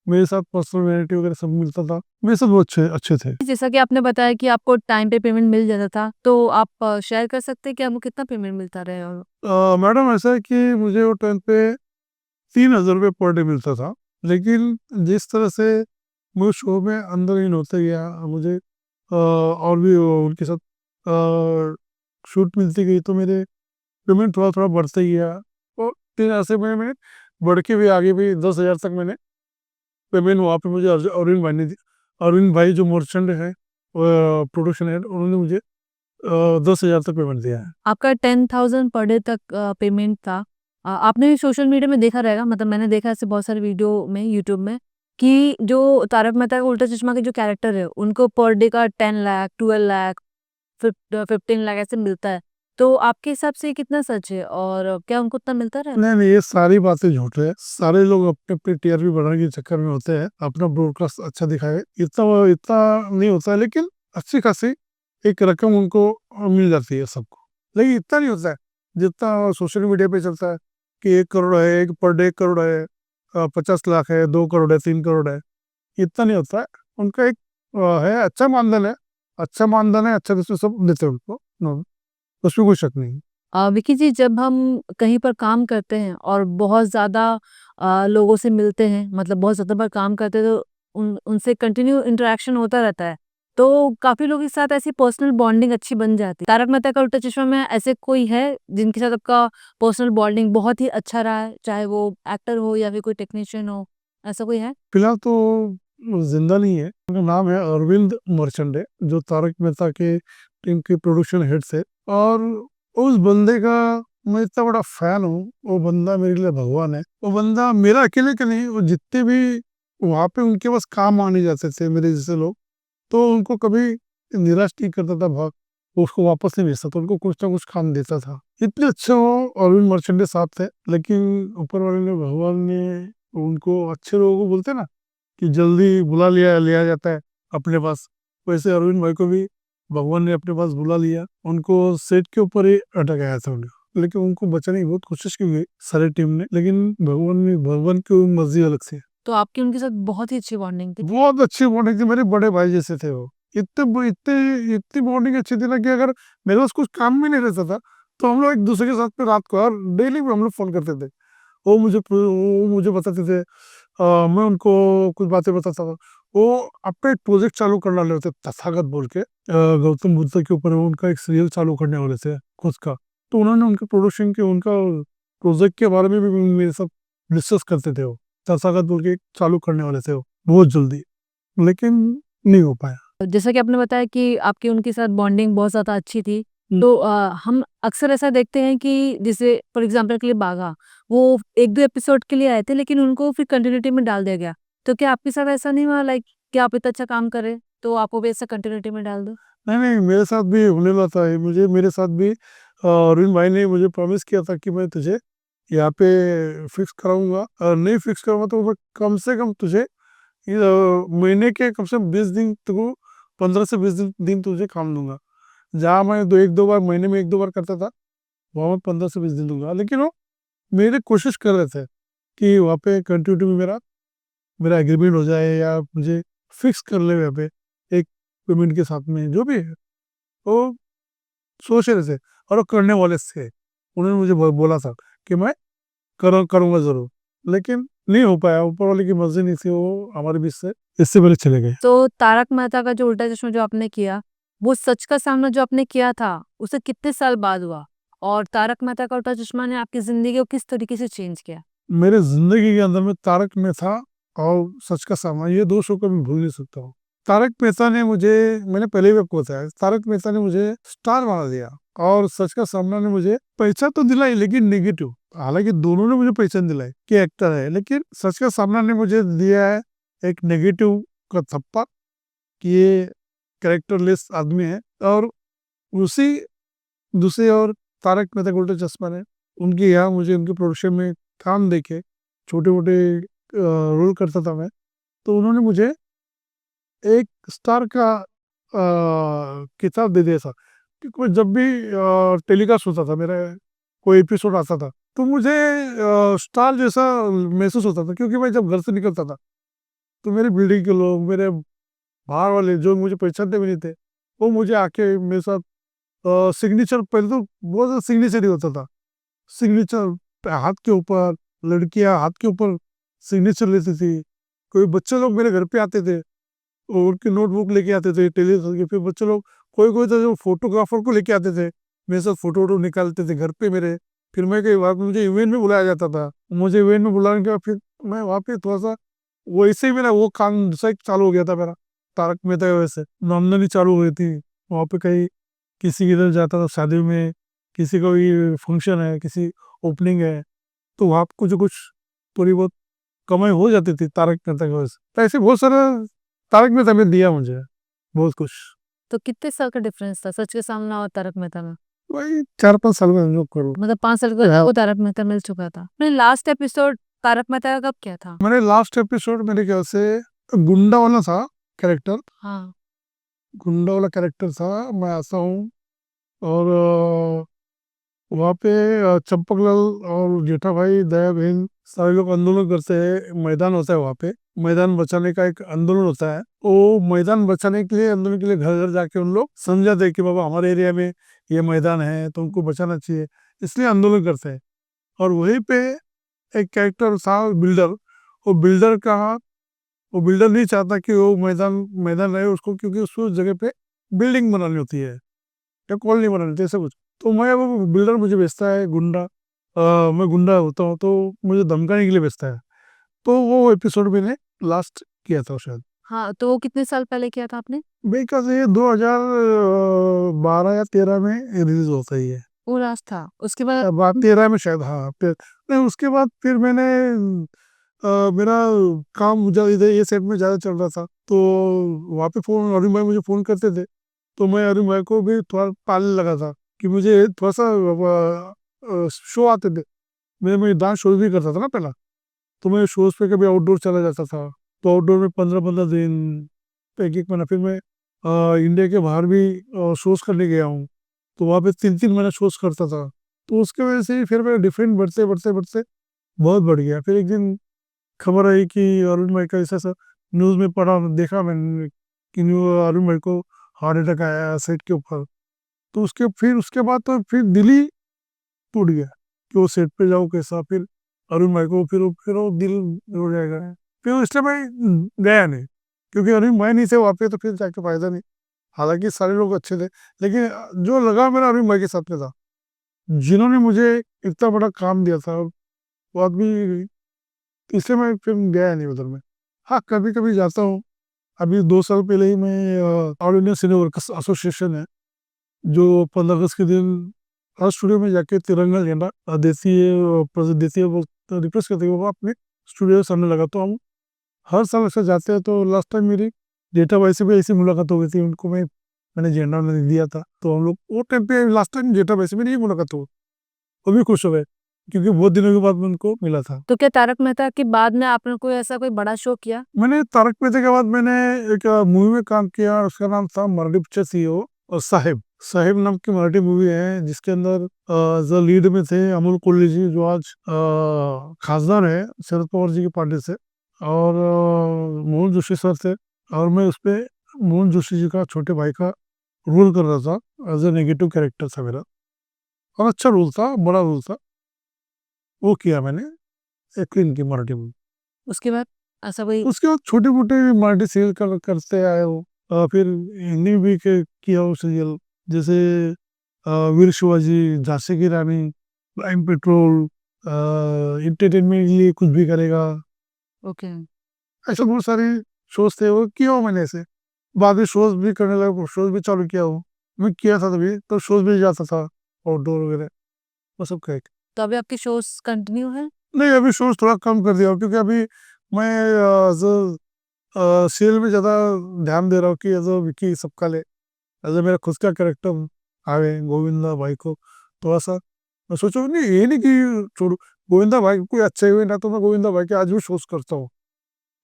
मेरे साथ पर्सनल वारंटी वगैरह सब मिलता था, मेरे साथ वो अच्छे अच्छे थे। जैसा कि आपने बताया कि आपको टाइम पे पेमेंट मिल जाता था, तो आप शेयर कर सकते हैं कि आपको कितना पेमेंट मिलता रहे? और मैडम ऐसा है कि मुझे वो टाइम पे 3,000 रुपये पर डे मिलता था, लेकिन जिस तरह से मैं शो में अंदर इन होते गया, मुझे और भी उनके साथ शूट मिलती गई, तो मेरे पेमेंट थोड़ा थोड़ा बढ़ता ही गया, और 3,000 से मैंने बढ़ के भी आगे भी 10,000 तक मैंने पेमेंट वहाँ पे मुझे अरविंद भाई ने दी। अरविंद भाई जो मर्चेंट है, प्रोडक्शन हेड, उन्होंने मुझे 10,000 तक पेमेंट दिया है। आपका 10,000 पर डे तक पेमेंट था। आपने भी सोशल मीडिया में देखा रहेगा, मतलब मैंने देखा ऐसे बहुत सारे वीडियो में यूट्यूब में, कि जो तारक मेहता का उल्टा चश्मा के जो कैरेक्टर है, उनको पर डे का 10 लाख, 12 लाख, 15 लाख ऐसे मिलता है। तो आपके हिसाब से ये कितना सच है, और क्या उनको उतना मिलता रहा? नहीं नहीं, ये सारी बातें झूठ है, सारे लोग अपने अपने टीआरपी बढ़ाने के चक्कर में होते हैं, अपना ब्रॉडकास्ट अच्छा दिखाए, इतना इतना नहीं होता है, लेकिन अच्छी खासी एक रकम उनको मिल जाती है सबको, लेकिन इतना नहीं होता है जितना सोशल मीडिया पे चलता है कि 1 करोड़ है, एक पर डे 1 करोड़ है, 50 लाख है, 2 करोड़ है, 3 करोड़ है, इतना नहीं होता है। उनका एक है, अच्छा मानधन है, अच्छा तो सब देते हैं उनको, नो, उसमें कोई शक नहीं। विकी जी, जब हम कहीं पर काम करते हैं और बहुत ज़्यादा लोगों से मिलते हैं, मतलब बहुत ज़्यादा बार काम करते हैं, तो उनसे कंटिन्यू इंटरेक्शन होता रहता है, तो काफ़ी लोगों के साथ ऐसी पर्सनल बॉन्डिंग अच्छी बन जाती है। तारक मेहता का उल्टा चश्मा में ऐसे कोई है जिनके साथ आपका पर्सनल बॉन्डिंग बहुत ही अच्छा रहा है, चाहे वो एक्टर हो या फिर कोई टेक्नीशियन हो, ऐसा कोई है? फिलहाल तो जिंदा नहीं है। उनका नाम है अरविंद मर्चेंडे, जो तारक मेहता के टीम के प्रोडक्शन हेड थे। और उस बंदे का मैं इतना बड़ा फैन हूँ। वो बंदा मेरे लिए भगवान है। वो बंदा मेरा अकेले का नहीं, वो जितने भी वहाँ पे उनके पास काम आने जाते थे मेरे जैसे लोग, तो उनको कभी निराश नहीं करता था। भाग वो उसको वापस नहीं भेजता था, उनको कुछ ना कुछ काम देता था। इतने अच्छे वो अरविंद मर्चेंडे साहब थे। लेकिन ऊपर वाले ने, भगवान ने उनको, अच्छे लोगों को बोलते हैं ना कि जल्दी बुला लिया लिया जाता है अपने पास, वैसे अरविंद भाई को भी भगवान ने अपने पास बुला लिया। उनको सेट के ऊपर ही अटकाया था उनको, लेकिन उनको बचाने की बहुत कोशिश की गई सारी टीम ने, लेकिन भगवान की मर्जी अलग थी। तो आपकी उनके साथ बहुत ही अच्छी बॉन्डिंग थी। बहुत अच्छी बॉन्डिंग थी, मेरे बड़े भाई जैसे थे वो। इतने इतनी बॉन्डिंग अच्छी थी ना कि अगर मेरे पास कुछ काम भी नहीं रहता था, तो हम लोग एक दूसरे के साथ पे रात को, और डेली हम लोग फोन करते थे। वो मुझे बताते थे, मैं उनको कुछ बातें बताता था। वो अपना एक प्रोजेक्ट चालू करने वाले थे, तथागत बोल के, गौतम बुद्ध के ऊपर उनका एक सीरियल चालू करने वाले थे खुद का। तो उन्होंने उनके प्रोडक्शन के, उनका प्रोजेक्ट के बारे में भी मेरे साथ डिस्कस करते थे। वो तथागत बोल के चालू करने वाले थे वो बहुत जल्दी, लेकिन नहीं हो पाया। जैसा कि आपने बताया कि आपकी उनके साथ बॉन्डिंग बहुत ज़्यादा अच्छी थी, हम्म। तो हम अक्सर ऐसा देखते हैं कि जैसे फॉर एग्जांपल के लिए बाघा, वो 1-2 एपिसोड के लिए आए थे, लेकिन उनको फिर कंटिन्यूटी में डाल दिया गया। तो क्या आपके साथ ऐसा नहीं हुआ, लाइक कि आप इतना अच्छा काम कर रहे हैं, तो आपको भी ऐसा कंटिन्यूटी में डाल दो? नहीं नहीं, मेरे साथ भी होने वाला था। मुझे, मेरे साथ भी अरविंद भाई ने मुझे प्रॉमिस किया था कि मैं तुझे यहाँ पे फिक्स कराऊंगा, और नहीं फिक्स करूंगा तो मैं कम से कम तुझे महीने के कम से कम 20 दिन, तो 15 से 20 दिन तुझे काम दूंगा। जहाँ मैं 1-2 बार महीने में 1-2 बार करता था, वहाँ मैं 15 से 20 दिन दूंगा। लेकिन वो मेरे कोशिश कर रहे थे कि वहाँ पे कंटिन्यूटी में मेरा मेरा एग्रीमेंट हो जाए, या मुझे फिक्स कर ले वहाँ पे एक पेमेंट के साथ में, जो भी है वो सोच रहे थे और वो करने वाले थे। उन्होंने मुझे बोला था कि मैं करूँगा ज़रूर, लेकिन नहीं हो पाया। ऊपर वाले की मर्जी नहीं थी, वो हमारे बीच से इससे पहले चले गए। तो तारक मेहता का जो उल्टा चश्मा जो आपने किया, वो सच का सामना जो आपने किया था, उसे कितने साल बाद हुआ? और तारक मेहता का उल्टा चश्मा ने आपकी ज़िंदगी को किस तरीके से चेंज किया? मेरे जिंदगी के अंदर में तारक मेहता और सच का सामना, ये 2 शो को मैं भूल नहीं सकता हूँ। तारक मेहता ने मुझे, मैंने पहले भी आपको बताया, तारक मेहता ने मुझे स्टार बना दिया, और सच का सामना ने मुझे पहचान तो दिलाई, लेकिन नेगेटिव। हालांकि दोनों ने मुझे पहचान दिलाई कि एक्टर है, लेकिन सच का सामना ने मुझे दिया है एक नेगेटिव का थप्पा कि ये कैरेक्टरलेस आदमी है। और उसी दूसरी ओर तारक मेहता का उल्टा चश्मा ने, उनके यहाँ मुझे उनके प्रोडक्शन में काम देखे, छोटे मोटे रोल करता था मैं, तो उन्होंने मुझे एक स्टार का किताब दे दिया था। क्योंकि मैं जब भी टेलीकास्ट होता था, मेरा कोई एपिसोड आता था, तो मुझे स्टार जैसा महसूस होता था। क्योंकि मैं जब घर से निकलता था, तो मेरे बिल्डिंग के लोग, मेरे बाहर वाले जो मुझे पहचानते भी नहीं थे, वो मुझे आके मेरे साथ सिग्नेचर, पहले तो बहुत ज़्यादा सिग्नेचर ही होता था। सिग्नेचर हाथ के ऊपर, लड़कियां हाथ के ऊपर सिग्नेचर लेती थी। कोई बच्चे लोग मेरे घर पे आते थे, और उनकी नोटबुक लेके आते थे टेलीविजन के। फिर बच्चे लोग, कोई कोई तो जो फोटोग्राफर को लेके आते थे, मेरे साथ फोटो वोटो निकालते थे घर पे मेरे। फिर मैं कई बार, मुझे इवेंट में बुलाया जाता था, मुझे इवेंट में बुलाने के बाद फिर मैं वहाँ पे थोड़ा सा, वैसे ही मेरा वो काम दूसरा एक चालू हो गया था मेरा, तारक मेहता की वजह से आमदनी चालू हो गई थी। वहाँ पे कहीं किसी के इधर जाता था शादी में, किसी का भी फंक्शन है, किसी ओपनिंग है, तो वहाँ पे कुछ थोड़ी बहुत कमाई हो जाती थी तारक मेहता की वजह से। तो ऐसे बहुत सारा तारक मेहता में दिया मुझे बहुत कुछ। तो कितने साल का डिफरेंस था सच का सामना और तारक मेहता में? वही 4-5 साल में हम लोग करो। मतलब 5 साल का आपको तारक मेहता मिल चुका था। आपने लास्ट एपिसोड तारक मेहता का कब किया था? मैंने लास्ट एपिसोड, मेरे ख्याल से गुंडा वाला था कैरेक्टर, हाँ। गुंडा वाला कैरेक्टर था। मैं आता हूँ, और वहाँ पे चंपकलाल और जेठा भाई, दया बहन सारे लोग आंदोलन करते हैं। मैदान होता है वहाँ पे, मैदान बचाने का एक आंदोलन होता है। वो मैदान बचाने के लिए, आंदोलन के लिए घर घर जाके उन लोग समझाते हैं कि बाबा हमारे एरिया में ये मैदान है तो उनको बचाना चाहिए, इसलिए आंदोलन करते हैं। और वहीं पे एक कैरेक्टर था बिल्डर। वो बिल्डर का, वो बिल्डर नहीं चाहता कि वो मैदान मैदान रहे उसको, क्योंकि उसको जगह पे बिल्डिंग बनानी होती है या कॉलोनी बनानी होती है, ऐसा कुछ। तो मैं, वो बिल्डर मुझे बेचता है गुंडा, मैं गुंडा होता हूँ तो मुझे धमकाने के लिए बेचता है। तो वो एपिसोड मैंने लास्ट किया था शायद। हाँ, तो वो कितने साल पहले किया था आपने? मेरे ख्याल से ये 2012 या 13 में रिलीज होता ही है। वो लास्ट था, उसके बाद 13 में शायद, हाँ। फिर नहीं, उसके बाद फिर मैंने मेरा काम मुझे इधर ये सेट में ज़्यादा चल रहा था, तो वहाँ पे फ़ोन, अरुण भाई मुझे फ़ोन करते थे। तो मैं अरुण भाई को भी थोड़ा टालने लगा था कि मुझे थोड़ा सा शो आते थे। मैं डांस शो भी करता था ना पहला, तो मैं शोज़ पे कभी आउटडोर चला जाता था। तो आउटडोर में 15-15 दिन, एक एक महीना। फिर मैं इंडिया के बाहर भी शोज़ करने गया हूँ, तो वहाँ पे 3-3 महीना शोज़ करता था। तो उसके वजह से ही फिर मेरा डिफरेंट बढ़ते बढ़ते बढ़ते बहुत बढ़ गया। फिर एक दिन खबर आई कि अरुण भाई का ऐसा ऐसा, न्यूज़ में पढ़ा, देखा मैंने कि अरुण भाई को हार्ट अटैक आया सेट के ऊपर। तो उसके बाद तो फिर दिल ही टूट गया कि वो सेट पे जाऊँ कैसा। फिर अरुण भाई को फिर वो दिल हो जाएगा। फिर इसलिए मैं गया नहीं, क्योंकि अरुण भाई नहीं थे वहाँ पे, तो फिर जाके फायदा नहीं। हालांकि सारे लोग अच्छे थे, लेकिन जो लगा मेरा अरुण भाई के साथ में था, जिन्होंने मुझे इतना बड़ा काम दिया था, वो आदमी, इसलिए मैं फिर गया नहीं उधर में। हाँ, कभी कभी जाता हूँ। अभी 2 साल पहले ही मैं ऑल इंडिया सिने वर्कर्स एसोसिएशन है, जो 15 अगस्त के दिन हर स्टूडियो में जाके तिरंगा झंडा देती है, देती है, वो रिप्रेस करती है, वो अपने स्टूडियो के सामने लगा। तो हम हर साल ऐसे जाते हैं। तो लास्ट टाइम मेरी डेटा भाई से भी ऐसी मुलाकात हो गई थी, उनको मैंने झंडा उन्हें दिया था। तो हम लोग वो टाइम पे, लास्ट टाइम डेटा भाई से मेरी ये मुलाकात हो, वो भी खुश हो गए, क्योंकि बहुत दिनों के बाद मैं उनको मिला था। तो क्या तारक मेहता के बाद में आपने कोई ऐसा कोई बड़ा शो किया? मैंने तारक मेहता के बाद मैंने एक मूवी में काम किया, उसका नाम था मराठी पिक्चर सीईओ, और साहिब साहिब नाम की मराठी मूवी है, जिसके अंदर जो लीड में थे अमोल कोल्ली जी, जो आज खासदार है शरद पवार जी की पार्टी से, और मोहन जोशी सर थे। और मैं उसपे मोहन जोशी जी का छोटे भाई का रोल कर रहा था, एज ए नेगेटिव कैरेक्टर था मेरा, और अच्छा रोल था, बड़ा रोल था। वो किया मैंने, एक क्लीन की मराठी मूवी। उसके बाद ऐसा कोई उसके बाद छोटे-मोटे मल्टी सीरियल करते आए हो। फिर हिंदी में भी किया हो सीरियल, जैसे वीर शिवाजी, झांसी की रानी, क्राइम पेट्रोल, एंटरटेनमेंट के लिए कुछ भी करेगा, ओके। ऐसे बहुत सारे शोज़ थे, वो किया हूँ मैंने ऐसे। बाद में शोज़ भी करने लगा, शोज़ भी चालू किया हूँ। मैं किया था तभी, तो शोज़ भी जाता था, आउटडोर वगैरह, वो सब किया। तो अभी आपके शोज कंटिन्यू है? नहीं, अभी शोज़ थोड़ा कम कर दिया हूँ, क्योंकि अभी मैं जो सीरियल में ज़्यादा ध्यान दे रहा हूँ कि एज अ विकी सबकाले, एज अ मेरा खुद का कैरेक्टर आवे गोविंदा भाई को थोड़ा सा। मैं सोचूं नहीं, ये नहीं कि छोड़ू, गोविंदा भाई कोई अच्छे हुए ना, तो मैं गोविंदा भाई के आज भी शोज करता हूँ,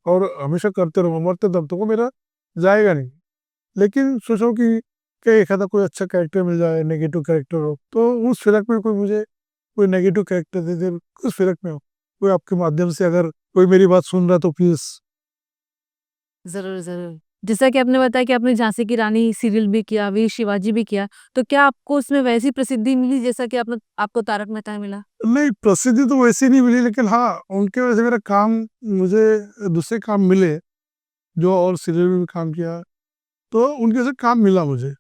और हमेशा करते रहूँगा, मरते दम तक वो मेरा जाएगा नहीं। लेकिन सोचो कि एक आधा कोई अच्छा कैरेक्टर मिल जाए, नेगेटिव कैरेक्टर हो, तो उस फिल्म में कोई मुझे कोई नेगेटिव कैरेक्टर दे दे, उस फिल्म में हो, कोई आपके माध्यम से अगर कोई मेरी बात सुन रहा है, तो प्लीज। ज़रूर, ज़रूर। जैसा कि आपने बताया कि आपने झांसी की रानी सीरियल भी किया, वीर शिवाजी भी किया, तो क्या आपको उसमें वैसी प्रसिद्धि मिली जैसा कि आपने आपको तारक मेहता में मिला? नहीं, प्रसिद्धि तो वैसी नहीं मिली, लेकिन हाँ, उनके वजह से मेरा काम, मुझे दूसरे काम मिले, जो और सीरियल में भी काम किया, तो उनके वजह से काम मिला मुझे।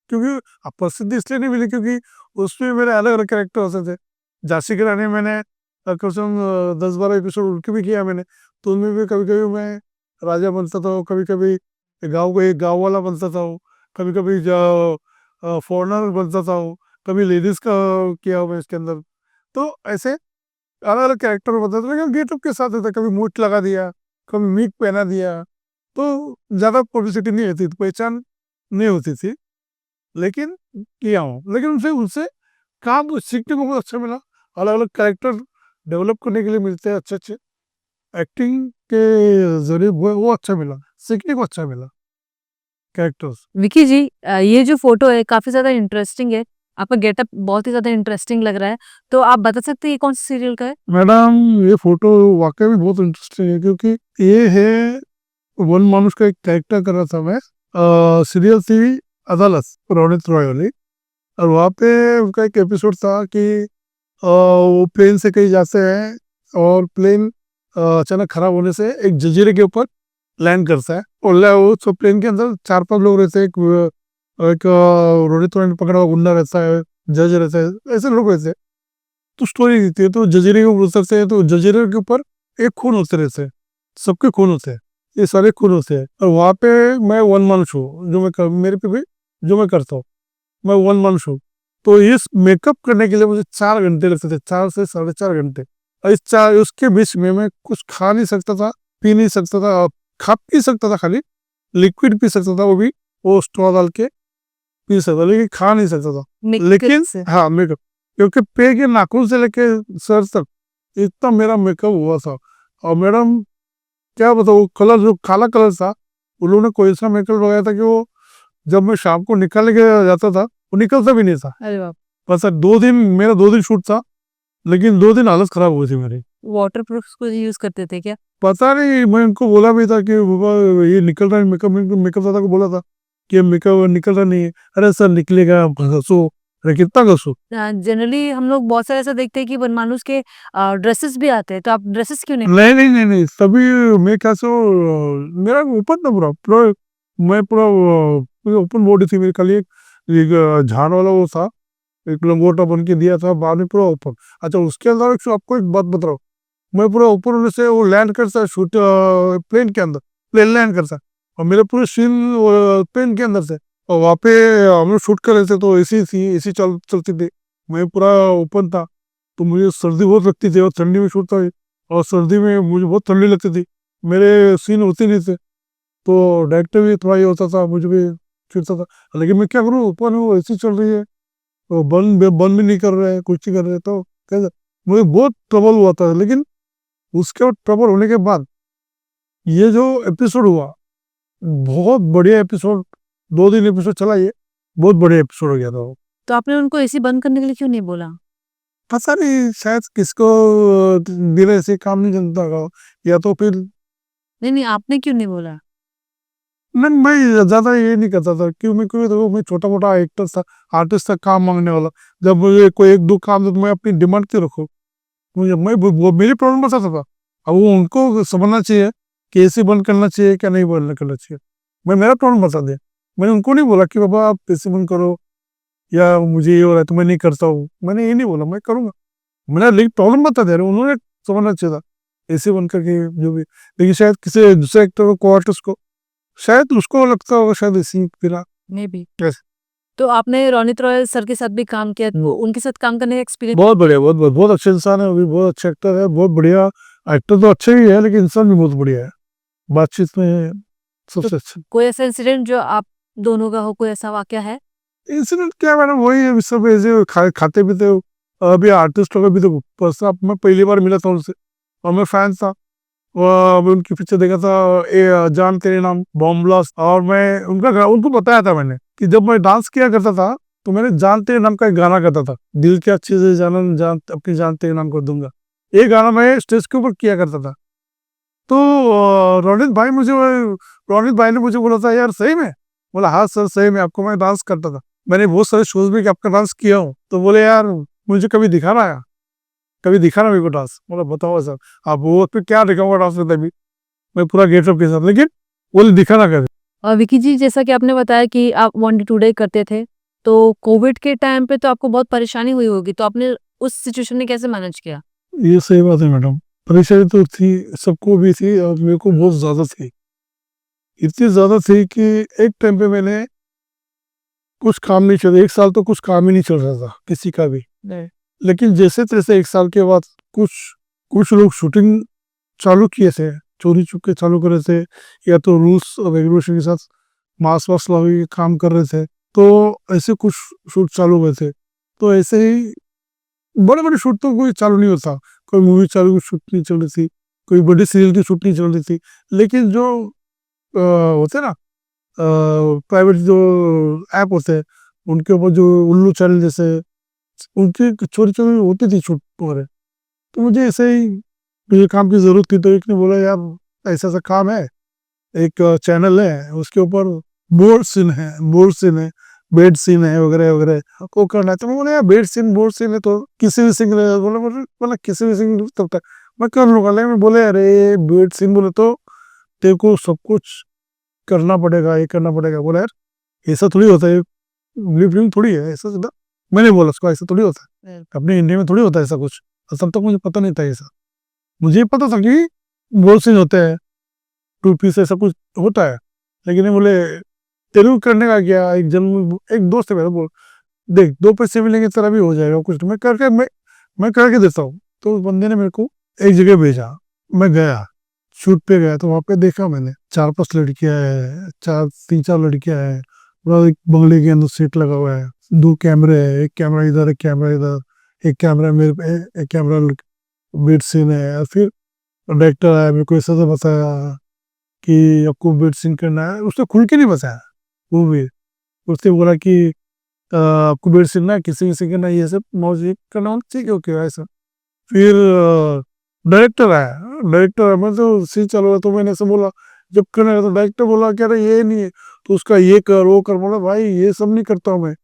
क्योंकि प्रसिद्धि इसलिए नहीं मिली, क्योंकि उसमें मेरे अलग-अलग कैरेक्टर होते थे। झांसी की रानी मैंने कम से कम 10-12 एपिसोड उनके भी किया मैंने, तो उनमें भी कभी-कभी मैं राजा बनता था, कभी-कभी गाँव का एक गाँव वाला बनता था, कभी-कभी फॉरेनर बनता था, कभी लेडीज़ का किया हुआ है इसके अंदर। तो ऐसे अलग-अलग कैरेक्टर बनता था, लेकिन गेटअप के साथ होता, कभी मूंछ लगा दिया, कभी विग पहना दिया, तो ज़्यादा पब्लिसिटी नहीं होती थी, पहचान नहीं होती थी। लेकिन किया हूँ, लेकिन उनसे उनसे काम सीखने को बहुत अच्छा मिला। अलग-अलग कैरेक्टर डेवलप करने के लिए मिलते हैं अच्छे-अच्छे, एक्टिंग के ज़रिए वो अच्छा मिला, सीखने को अच्छा मिला कैरेक्टर्स। विकी जी, ये जो फ़ोटो है काफ़ी ज़्यादा इंटरेस्टिंग है। आपका गेटअप बहुत ही ज़्यादा इंटरेस्टिंग लग रहा है। तो आप बता सकते हैं ये कौन-से सीरियल का है? मैडम ये फ़ोटो वाक़ई में बहुत इंटरेस्टिंग है क्योंकि ये है वन मानुष का एक कैरेक्टर कर रहा था मैं। सीरियल थी अदालत, रोनित रॉय वाली। और वहाँ पे उनका एक एपिसोड था कि वो प्लेन से कहीं जाते हैं और प्लेन अचानक खराब होने से एक जजीरे के ऊपर लैंड करता है और वो सब प्लेन के अंदर 4-5 लोग रहते हैं। एक रोनित रॉय ने पकड़ा हुआ गुंडा रहता है, जज रहता है, ऐसे लोग रहते हैं। तो स्टोरी देती है तो जजीरे के ऊपर उतरते हैं तो जजीरे के ऊपर एक खून होते रहते हैं, सबके खून होते हैं, ये सारे खून होते हैं। और वहाँ पे मैं वन मानुष हूँ, मेरे पे भी जो मैं करता हूँ, मैं वन मानुष हूँ। तो इस मेकअप करने के लिए मुझे 4 घंटे लगते थे, 4 से 4.5 घंटे। और इस 4 उसके बीच में मैं कुछ खा नहीं सकता था, पी नहीं सकता था, खा पी सकता था खाली, लिक्विड पी सकता था, वो भी वो स्ट्रॉ डाल के पी सकता था, लेकिन खा नहीं सकता था। मेकअप लेकिन से? हाँ, मेकअप क्योंकि पैर के नाखून से लेके सर तक इतना मेरा मेकअप हुआ था। और मैडम क्या बताऊँ, कलर जो काला कलर था, उन्होंने कोई ऐसा मेकअप लगाया था कि वो जब मैं शाम को निकाल के जाता था, वो निकलता भी नहीं था। अरे बाप! बस 2 दिन मेरा 2 दिन शूट था, लेकिन 2 दिन हालत खराब हुई थी मेरी। वाटरप्रूफ कुछ यूज़ करते थे क्या? पता नहीं, मैं उनको बोला भी था कि बाबा ये निकल रहा है मेकअप, मेकअप दादा को बोला था कि मेकअप निकल रहा नहीं है। अरे सर निकलेगा, घसो। अरे कितना घसो? जनरली हम लोग बहुत सारे ऐसा देखते हैं कि बनमानुस के ड्रेसेस भी आते हैं, तो आप ड्रेसेस क्यों नहीं? नहीं, नहीं, नहीं, नहीं, तभी मैं कैसे मेरा ओपन था पूरा, मैं पूरा पूरी ओपन बॉडी थी मेरी, खाली एक झाड़ वाला वो था, एक लंगोटा बन के दिया था, बाद में पूरा ओपन। अच्छा उसके अलावा आपको एक बात बता रहा हूँ, मैं पूरा ऊपर होने से वो लैंड करता है शूट प्लेन के अंदर, प्लेन लैंड करता है और मेरे पूरे सीन प्लेन के अंदर से। और वहाँ पे हम लोग शूट कर रहे थे तो एसी थी, एसी चलती थी, मैं पूरा ओपन था, तो मुझे सर्दी बहुत लगती थी और ठंडी में शूट था और सर्दी में मुझे बहुत ठंडी लगती थी, मेरे सीन होते नहीं थे। तो डायरेक्टर भी थोड़ा ये होता था, मुझे भी चिढ़ता था, लेकिन मैं क्या करूँ, ऊपर में वो एसी चल रही है, तो बंद भी नहीं कर रहे हैं, कुछ नहीं कर रहे, तो कैसे मुझे बहुत ट्रबल हुआ था। लेकिन उसके बाद ट्रबल होने के बाद ये जो एपिसोड हुआ, बहुत बढ़िया एपिसोड, 2 दिन एपिसोड चला ये, बहुत बढ़िया एपिसोड हो गया था वो। तो आपने उनको एसी बंद करने के लिए क्यों नहीं बोला? पता नहीं शायद किसको दिन ऐसे काम नहीं चलता होगा, या तो फिर नहीं, नहीं, आपने क्यों नहीं बोला? नहीं, मैं ज्यादा ये नहीं करता था, क्यों मैं क्यों देखो मैं छोटा मोटा एक्टर था, आर्टिस्ट था, काम मांगने वाला। जब मुझे कोई 1-2 काम तो मैं अपनी डिमांड क्यों रखूँ, मुझे मैं वो मेरी प्रॉब्लम बताता था। अब वो उनको समझना चाहिए कि एसी बंद करना चाहिए क्या नहीं बंद करना चाहिए, मैं मेरा प्रॉब्लम बता दिया। मैंने उनको नहीं बोला कि बाबा आप एसी बंद करो या मुझे ये हो रहा है तो मैं नहीं करता हूँ, मैंने ये नहीं बोला, मैं करूँगा, मैंने लेकिन प्रॉब्लम बता दिया, उन्होंने समझना चाहिए था एसी बंद करके जो भी। लेकिन शायद किसी दूसरे एक्टर को आर्टिस्ट को शायद उसको लगता होगा शायद एसी बिना मे बी। ऐसे। तो आपने रोनित रॉय सर के साथ भी काम किया, तो उनके साथ काम करने का एक्सपीरियंस? बहुत बढ़िया, बहुत बहुत बहुत अच्छे इंसान है, वो भी बहुत अच्छे एक्टर है, बहुत बढ़िया एक्टर तो अच्छे ही है, लेकिन इंसान भी बहुत बढ़िया है, बातचीत में सबसे अच्छा। कोई ऐसा इंसिडेंट जो आप दोनों का हो, कोई ऐसा वाकया है? इंसिडेंट क्या मैडम, वही है, सब ऐसे खाते पीते हो। अभी आर्टिस्ट लोग भी तो पर्सन, मैं पहली बार मिला था उनसे और मैं फैन था। अभी उनकी पिक्चर देखा था, जान तेरे नाम, बॉम्ब ब्लास्ट। और मैं उनको बताया था मैंने कि जब मैं डांस किया करता था तो मैंने जान तेरे नाम का एक गाना गाता था, दिल के अच्छे से अपनी जान तेरे नाम कर दूंगा, ये गाना मैं स्टेज के ऊपर किया करता था। तो रोनित भाई ने मुझे बोला था, यार सही में? बोला हाँ सर सही में, आपको मैं डांस करता था, मैंने बहुत सारे शोज में आपका डांस किया हूँ। तो बोले यार मुझे कभी दिखाना है, कभी दिखाना मेरे को डांस। बोला बताओ सर, आप वो पे क्या दिखाऊंगा डांस में, तभी मैं पूरा गेटअप के साथ, लेकिन बोले दिखाना कर। और विकी जी, जैसा कि आपने बताया कि आप वन डे टू डे करते थे, तो कोविड के टाइम पे तो आपको बहुत परेशानी हुई होगी, तो आपने उस सिचुएशन में कैसे मैनेज किया? ये सही बात है मैडम, परेशानी तो थी, सबको भी थी और मेरे को बहुत ज्यादा थी, इतनी ज्यादा थी कि एक टाइम पे मैंने कुछ काम नहीं चल, 1 साल तो कुछ काम ही नहीं चल रहा था किसी का भी। लेकिन जैसे तैसे 1 साल के बाद कुछ कुछ लोग शूटिंग चालू किए थे, चोरी छुपके चालू कर रहे थे, या तो रूल्स और रेगुलेशन के साथ मास्क वास्क लगा के काम कर रहे थे, तो ऐसे कुछ शूट चालू हुए थे। तो ऐसे ही बड़े बड़े शूट तो कोई चालू नहीं होता, कोई मूवी चालू शूट नहीं चल रही थी, कोई बड़ी सीरियल की शूट नहीं चल रही थी। लेकिन जो होते ना प्राइवेट जो ऐप होते हैं, उनके ऊपर जो उल्लू चैनल जैसे उनकी छोटी छोटी होती थी शूट वगैरह। तो मुझे ऐसे ही ये काम की जरूरत थी, तो एक ने बोला यार ऐसा ऐसा काम है, एक चैनल है उसके ऊपर बोर्ड सीन है, बेड सीन है वगैरह वगैरह को करना है। तो मैं बोला यार बोर्ड सीन है तो किसी भी सीन बोला बोला किसी भी सीन तब तक मैं कर लूंगा। लेकिन मैं बोले अरे बेड सीन बोले तो तेरे को सब कुछ करना पड़ेगा, ये करना पड़ेगा। बोला यार ऐसा थोड़ी होता है, फिल्म थोड़ी है ऐसा सीधा। मैंने बोला उसको ऐसा थोड़ी होता है, अपने इंडिया में थोड़ी होता है ऐसा कुछ। और तब तक मुझे पता नहीं था ऐसा, मुझे पता था कि बोर्ड सीन होते हैं, टू पीस ऐसा कुछ होता है। लेकिन ये बोले तेरे को करने का क्या, एक दोस्त है मेरा, बोल देख 2 पैसे मिलेंगे तेरा भी हो जाएगा कुछ, मैं करके देता हूँ। तो उस बंदे ने मेरे को एक जगह भेजा, मैं गया, शूट पे गया, तो वहां पे देखा मैंने 4-5 लड़कियां है, 3-4 लड़कियां है, पूरा एक बंगले के अंदर सेट लगा हुआ है, 2 कैमरे है, एक कैमरा इधर, एक कैमरा इधर, एक कैमरा मेरे पे, एक कैमरा बेड सीन है। और फिर डायरेक्टर आया, मेरे को ऐसा से बताया कि आपको बेड सीन करना है, उसने खुल के नहीं बताया वो भी। उसने बोला कि आपको बेड सीन ना किसी किसी का ना ये सब मौज ये करना होना ठीक है, ओके ऐसा। फिर डायरेक्टर आया, मैं तो सीन चालू हुआ, तो मैंने ऐसे बोला जब करना है, तो डायरेक्टर बोला कह रहा ये नहीं है तो उसका ये कर वो कर। बोला भाई ये सब नहीं करता हूँ मैं।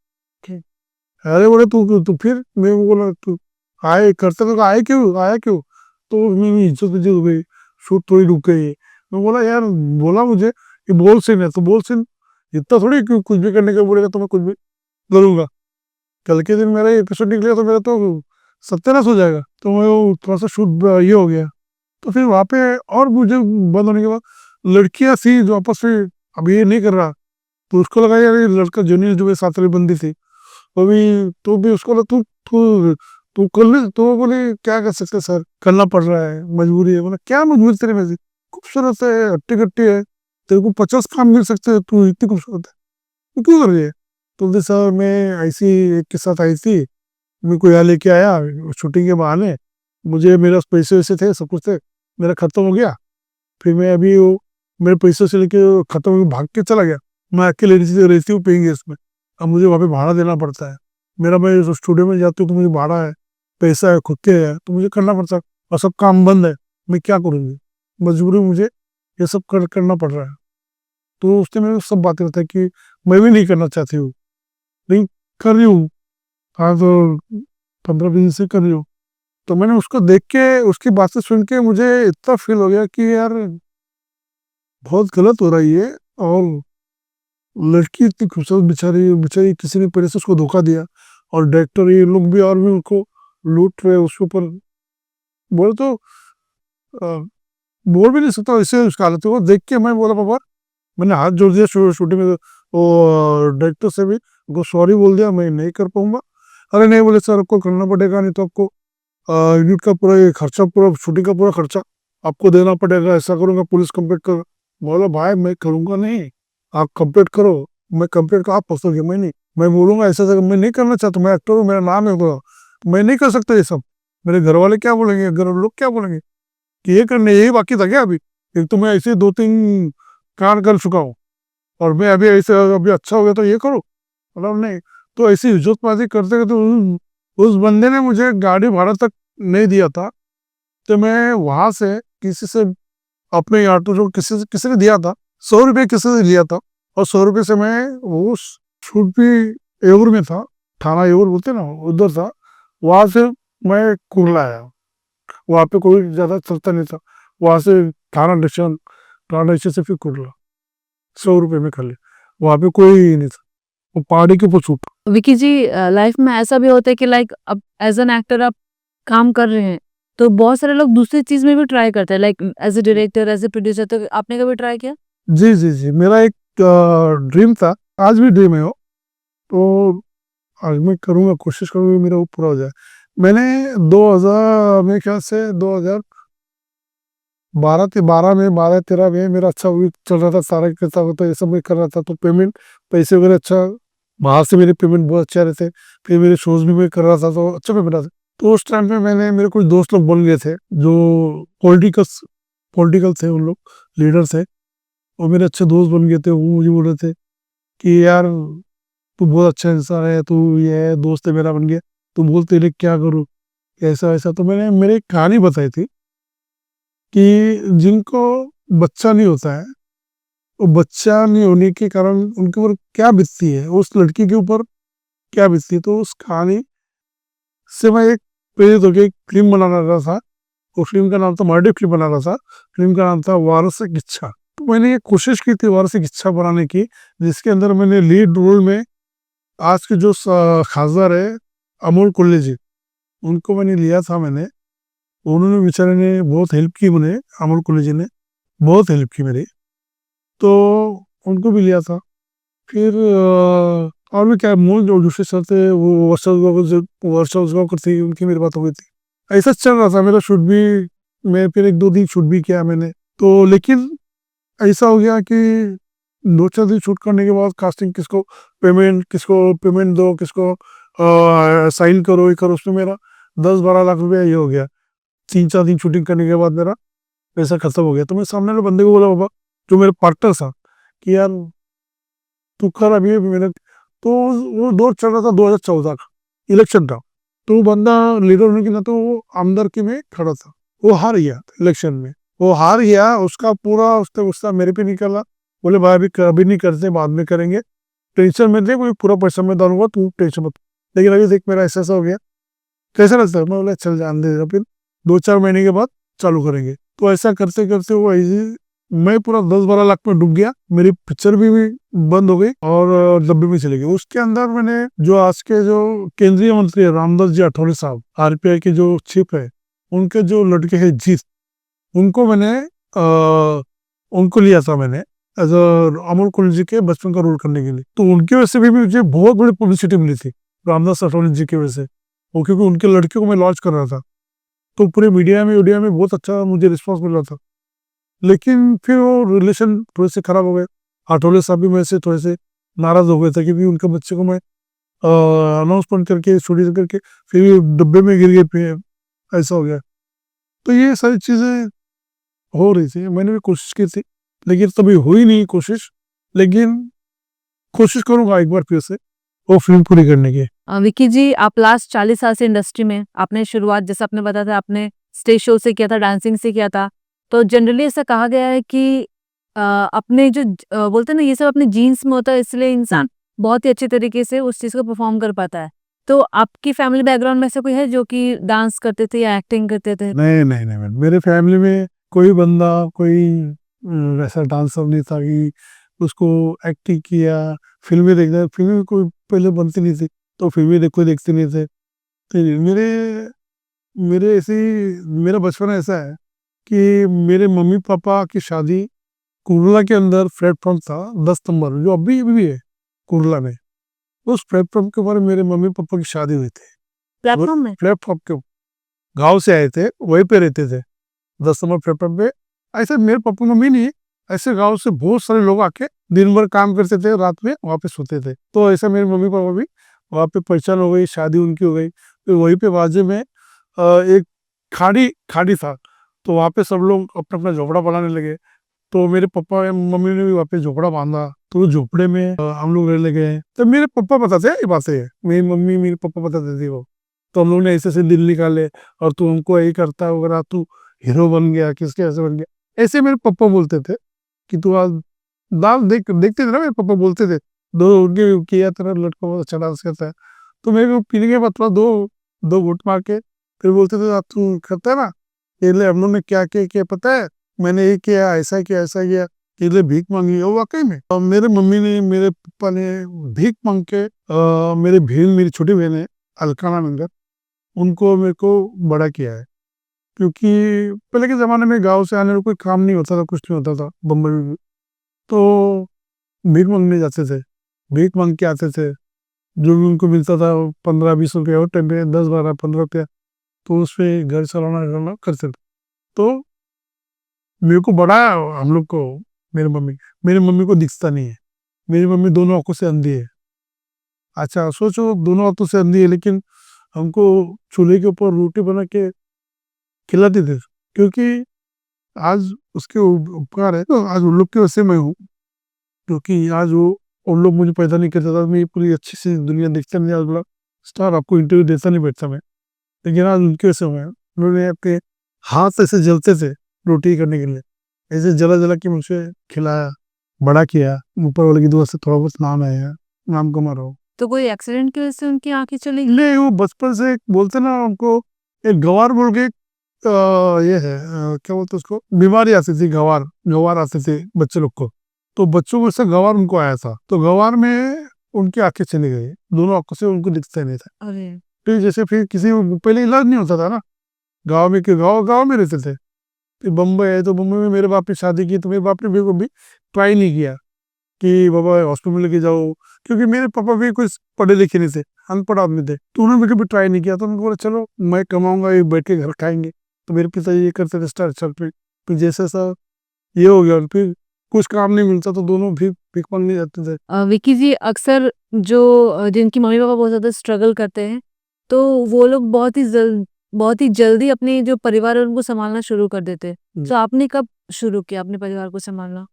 अरे बोले तू फिर मैं बोला तू आए करते तो आया क्यों। तो मेरी इज्जत इज्जत हो गई, शूट थोड़ी रुक गई। मैं बोला यार बोला मुझे कि बोल सीन है तो बोल सीन, इतना थोड़ी कि कुछ भी करने का बोलेगा तो मैं कुछ भी करूंगा। कल के दिन मेरा एपिसोड निकलेगा तो मेरा तो सत्यानाश हो जाएगा। तो मैं वो थोड़ा सा शूट ये हो गया। तो फिर वहाँ पे और मुझे बंद होने के बाद लड़कियां थी जो आपस में अब ये नहीं कर रहा, तो उसको लगा यार ये लड़का जूनियर जो साथ वाली बंदी थी वो भी, तो भी उसको लगा तू तू तू कर ले। तो बोले क्या कर सकते सर, करना पड़ रहा है, मजबूरी है। बोला क्या मजबूरी तेरे में से, खूबसूरत है, हट्टी कट्टी है, तेरे को 50 काम मिल सकते हैं, तू इतनी खूबसूरत है, तू क्यों कर रही है। तो बोलते सर मैं ऐसी एक के साथ आई थी, मैं को यहाँ लेके आया शूटिंग के बहाने, मुझे मेरा पैसे वैसे थे सब कुछ थे, मेरा खत्म हो गया। फिर मैं अभी वो मेरे पैसों से लेके खत्म हो भाग के चला गया। मैं अकेले रहती हूँ पेइंग गेस्ट में, अब मुझे वहाँ पे भाड़ा देना पड़ता है। मेरा मैं स्टूडियो में जाती हूँ तो मुझे भाड़ा है, पैसा है, खुद के है, तो मुझे करना पड़ता है। और सब काम बंद है, मैं क्या करूँगी, मजबूरी मुझे ये सब करना पड़ रहा है। तो उसने मेरे को सब बातें बताई कि मैं भी नहीं करना चाहती हूँ, नहीं कर रही हूँ, हाँ तो 15-20 दिन से कर रही हूँ। तो मैंने उसको देख के उसकी बातें सुन के मुझे इतना फील हो गया कि यार बहुत गलत हो रहा है ये। और लड़की इतनी खूबसूरत बेचारी बेचारी किसी ने पहले से उसको धोखा दिया, और डायरेक्टर ये लोग भी और भी उनको लूट रहे उसके ऊपर। बोले तो बोल भी नहीं सकता इससे उसका हालत को देख के। मैं बोला पापा, मैंने हाथ जोड़ दिया शूटिंग में, वो डायरेक्टर से भी उनको सॉरी बोल दिया, मैं नहीं कर पाऊंगा। अरे नहीं बोले सर आपको करना पड़ेगा, नहीं तो आपको यूनिट का पूरा ये खर्चा, पूरा शूटिंग का पूरा खर्चा आपको देना पड़ेगा, ऐसा करूंगा पुलिस कंप्लेंट कर। बोला भाई मैं करूंगा नहीं, आप कंप्लेंट करो, मैं कंप्लेंट का आप पकड़ोगे, मैं नहीं, मैं बोलूंगा ऐसा ऐसा मैं नहीं करना चाहता, मैं एक्टर हूँ, मेरा नाम है तो मैं नहीं कर सकता ये सब। मेरे घर वाले क्या बोलेंगे, घर वाले लोग क्या बोलेंगे कि ये करने यही बाकी था क्या अभी। एक तो मैं ऐसे 2-3 कांड कर चुका हूँ, और मैं अभी ऐसे अभी अच्छा हो गया तो ये करो, मतलब नहीं। तो ऐसी इज्जतबाजी करते करते उस बंदे ने मुझे गाड़ी भाड़ा तक नहीं दिया था। तो मैं वहां से किसी से अपने ऑटो जो किसी ने दिया था, 100 रुपये किसी से लिया था, और 100 रुपये से मैं वो शूट भी एवूर में था, थाना एवूर बोलते ना उधर था, वहां से मैं कुर्ला आया। वहां पे कोई ज्यादा चलता नहीं था, वहां से थाना स्टेशन से फिर कुर्ला, 100 रुपये में खाली, वहां पे कोई नहीं था, वो पहाड़ी के ऊपर शूट। विकी जी, लाइफ में ऐसा भी होता है कि लाइक अब एज एन एक्टर आप काम कर रहे हैं तो बहुत सारे लोग दूसरी चीज में भी ट्राई करते हैं, like as a director, as a producer. तो आपने कभी ट्राई किया? जी जी जी, मेरा एक ड्रीम था, आज भी ड्रीम है वो। तो आज मैं करूँगा, कोशिश करूँगा मेरा वो पूरा हो जाए। मैंने 2000 मेरे ख्याल से 2012 में 12-13 में मेरा अच्छा वीक चल रहा था, सारा करता होता ये सब मैं कर रहा था, तो पेमेंट पैसे वगैरह अच्छा, बाहर से मेरे पेमेंट बहुत अच्छे आ रहे थे। फिर मेरे शोज भी मैं कर रहा था तो अच्छा पेमेंट आता था। तो उस टाइम पे मेरे कुछ दोस्त लोग बन गए थे जो पॉलिटिकल पॉलिटिकल थे, उन लोग लीडर थे, वो मेरे अच्छे दोस्त बन गए थे। वो मुझे बोल रहे थे कि यार तू बहुत अच्छा इंसान है, तू ये है, दोस्त है मेरा बन गया, तू बोल तेरे क्या करूँ, ऐसा ऐसा। तो मैंने मेरी एक कहानी बताई थी कि जिनको बच्चा नहीं होता है, वो बच्चा नहीं होने के कारण उनके ऊपर क्या बीतती है, उस लड़की के ऊपर क्या बीतती है। तो उस कहानी से मैं एक प्रेरित होकर एक फिल्म बना रहा था। वो फिल्म का नाम था, मराठी फिल्म बना रहा था, फिल्म का नाम था वारस एक इच्छा। तो मैंने ये कोशिश की थी वारस एक इच्छा बनाने की, जिसके अंदर मैंने लीड रोल में आज के जो खासदार है अमोल कुल्ले जी, उनको मैंने लिया था। मैंने, उन्होंने बेचारे ने बहुत हेल्प की मुझे, अमोल कुल्ले जी ने बहुत हेल्प की मेरी, तो उनको भी लिया था। फिर और भी क्या, मूल जो दूसरे सर थे वो वर्षा उसगांवकर थी, उनकी मेरी बात हो गई थी। ऐसा चल रहा था मेरा शूट भी, मैं फिर एक दो दिन शूट भी किया मैंने। तो लेकिन ऐसा हो गया कि दो चार दिन शूट करने के बाद कास्टिंग, किसको पेमेंट दो, किसको साइन करो, ये करो, उसमें मेरा 10-12 लाख रुपया ये हो गया। 3-4 दिन शूटिंग करने के बाद मेरा पैसा खत्म हो गया। तो मैं सामने वाले बंदे को बोला, बाबा जो मेरे पार्टनर था, कि यार तू कर अभी मेहनत। तो वो दौर चल रहा था 2014 का इलेक्शन था। तो वो बंदा लीडर होने के नाते वो आमदरकी में खड़ा था, वो हार गया इलेक्शन में। वो हार गया, उसका पूरा उसका गुस्सा मेरे पे निकला। बोले भाई अभी नहीं करते, बाद में करेंगे, टेंशन में दे, कोई पूरा पैसा मैं डालूंगा, तू टेंशन मत। लेकिन अभी देख मेरा ऐसा हो गया, कैसा लगता है। मैं बोला चल जान दे, फिर 2-4 महीने के बाद चालू करेंगे। तो ऐसा करते करते वो ऐसे मैं पूरा 10-12 लाख में डूब गया। मेरी पिक्चर भी बंद हो गई और डब्बे में चली गई। उसके अंदर मैंने जो आज के जो केंद्रीय मंत्री है रामदास जी अठौड़े साहब, आरपीआई के जो चीफ है, उनके जो लड़के हैं जीत, उनको मैंने उनको लिया था मैंने एज अमोल कुल जी के बचपन का रोल करने के लिए। तो उनकी वजह से भी मुझे बहुत बड़ी पब्लिसिटी मिली थी, रामदास अठौड़े जी की वजह से। वो क्योंकि उनके लड़के को मैं लॉन्च कर रहा था, तो पूरे मीडिया में बहुत अच्छा मुझे रिस्पॉन्स मिल रहा था। लेकिन फिर वो रिलेशन थोड़े से खराब हो गए। आठवले साहब भी मेरे से थोड़े से नाराज हो गए थे, क्योंकि उनके बच्चे को मैं अनाउंसमेंट करके स्टूडियो करके फिर ये डब्बे में गिर गए ऐसा हो गया। तो ये सारी चीजें हो रही थी, मैंने भी कोशिश की थी, लेकिन तभी हुई नहीं कोशिश। लेकिन कोशिश करूंगा एक बार फिर से वो फिल्म पूरी करने की। विक्की जी, आप लास्ट 40 साल से इंडस्ट्री में, आपने शुरुआत जैसे आपने बताया था, आपने स्टेज शो से किया था, डांसिंग से किया था। तो जनरली ऐसा कहा गया है कि अपने जो बोलते हैं ना, ये सब अपने जीन्स में होता है, इसलिए इंसान बहुत ही अच्छे तरीके से उस चीज़ को परफॉर्म कर पाता है। तो आपकी फैमिली बैकग्राउंड में ऐसा कोई है जो कि डांस करते थे या एक्टिंग करते थे? नहीं नहीं नहीं मैम, मेरे फैमिली में कोई बंदा कोई वैसा डांसर नहीं था कि उसको एक्टिंग किया। फिल्में देखना, फिल्में कोई पहले बनती नहीं थी, तो फिल्में कोई देखते नहीं थे। तो मेरे मेरे ऐसी मेरा बचपन ऐसा है कि मेरे मम्मी पापा की शादी कुर्ला के अंदर प्लेटफॉर्म था 10 नंबर, जो अभी अभी भी है कुर्ला में। उस प्लेटफॉर्म के ऊपर मेरे मम्मी पापा की शादी हुई थी। प्लेटफॉर्म में? प्लेटफॉर्म के गांव से आए थे, वहीं पे रहते थे 10 नंबर प्लेटफॉर्म पे। ऐसे मेरे पापा मम्मी नहीं, ऐसे गांव से बहुत सारे लोग आके दिन भर काम करते थे, रात में वहाँ पे सोते थे। तो ऐसा मेरे मम्मी पापा भी वहाँ पे पहचान हो गई, शादी उनकी हो गई। फिर वहीं पे बाजू में एक खाड़ी खाड़ी था, तो वहाँ पे सब लोग अपना अपना झोपड़ा बनाने लगे। तो मेरे पापा या मम्मी ने भी वहाँ पे झोपड़ा बांधा, तो उस झोपड़े में हम लोग रहने लगे। तो मेरे पापा बताते हैं ये बातें, मेरी मम्मी मेरे पापा बताते थे वो। तो हम लोग ने ऐसे ऐसे दिल निकाले, और तू हमको यही करता है वगैरह, तू हीरो बन गया, किसके ऐसे बन गया, ऐसे मेरे पापा बोलते थे। कि तू आज दाल देखते थे ना, मेरे पापा बोलते थे दो उनके किया तेरा लड़का बहुत अच्छा डांस करता है। तो मेरे को पीने के बाद थोड़ा दो दो घूंट मार के फिर बोलते थे आप तू करता है ना, ये ले हम लोग ने क्या क्या किया पता है, मैंने ये किया, ऐसा किया, ऐसा किया, ये ले भीख मांगी। और वाकई में मेरे मम्मी ने मेरे पापा ने भीख मांग के मेरे बहन, मेरी छोटी बहन है अलकाना नंगर, उनको मेरे को बड़ा किया है। क्योंकि पहले के ज़माने में गांव से आने में कोई काम नहीं होता था, कुछ नहीं होता था बम्बई में। तो भीख मांगने जाते थे, भीख मांग के आते थे, जो भी उनको मिलता था 15-20 रुपया, और टाइम पे 10-12-15 रुपया, तो उस पे घर चलाना करना करते थे। तो मेरे को बड़ा हम लोग को, मेरी मम्मी को दिखता नहीं है, मेरी मम्मी दोनों आंखों से अंधी है। अच्छा सोचो, दोनों आंखों से अंधी है, लेकिन हमको चूल्हे के ऊपर रोटी बना के खिलाती थी। क्योंकि आज उसके उपकार है, तो आज उन लोग की वजह से मैं हूँ, क्योंकि आज वो उन लोग मुझे पैदा नहीं करता था, मैं पूरी अच्छी सी दुनिया देखता नहीं, आज बोला स्टार आपको इंटरव्यू देता नहीं बैठता मैं, लेकिन आज उनके वैसे हुए हैं। उन्होंने आपके हाथ ऐसे जलते थे रोटी करने के लिए, ऐसे जला जला के मुझे खिलाया, बड़ा किया, ऊपर वाले की दुआ से थोड़ा बहुत नाम आया है, नाम कमा रहा हूँ। तो कोई एक्सीडेंट की वजह से उनकी आंखें चली गई? नहीं, वो बचपन से एक बोलते ना उनको, एक गवार बोल के ये है, क्या बोलते उसको, बीमारी आती थी, गवार गवार आती थी बच्चे लोग को, तो बच्चों को से गवार उनको आया था, तो गवार में उनकी आंखें चली गई, दोनों आंखों से उनको दिखता ही नहीं था। अरे फिर जैसे फिर किसी पहले इलाज नहीं होता था ना, गाँव में, गाँव गाँव में रहते थे, फिर बम्बई है, तो बम्बई में मेरे बाप ने शादी की, तो मेरे बाप ने भी कभी ट्राई नहीं किया कि बाबा हॉस्पिटल में लेके जाओ, क्योंकि मेरे पापा भी कुछ पढ़े लिखे नहीं थे, अनपढ़ आदमी थे, तो उन्होंने भी कभी ट्राई नहीं किया, तो उनको बोला चलो मैं कमाऊंगा, ये बैठ के घर खाएंगे, तो मेरे पिताजी ये करते थे स्टार्ट चल, फिर जैसे सा ये हो गया, और फिर कुछ काम नहीं मिलता तो दोनों भी भीख मांगने जाते थे। विकी जी, अक्सर जो जिनकी मम्मी पापा बहुत ज़्यादा स्ट्रगल करते हैं, तो वो लोग बहुत ही जल्दी अपने जो परिवार है उनको सँभालना शुरू कर देते हैं। तो आपने कब शुरू किया अपने परिवार को सँभालना?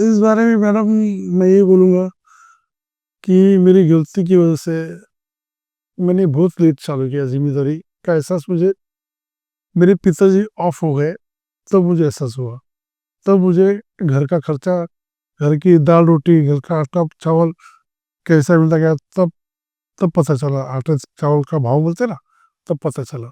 इस बारे में मैडम मैं ये बोलूँगा कि मेरी गलती की वजह से मैंने बहुत लेट चालू किया जिम्मेदारी का एहसास, मुझे मेरे पिताजी ऑफ हो गए तब मुझे एहसास हुआ, तब मुझे घर का खर्चा, घर की दाल रोटी, घर का आटा चावल कैसा मिलता गया, तब तब पता चला, आटा चावल का भाव बोलते ना, तब पता चला।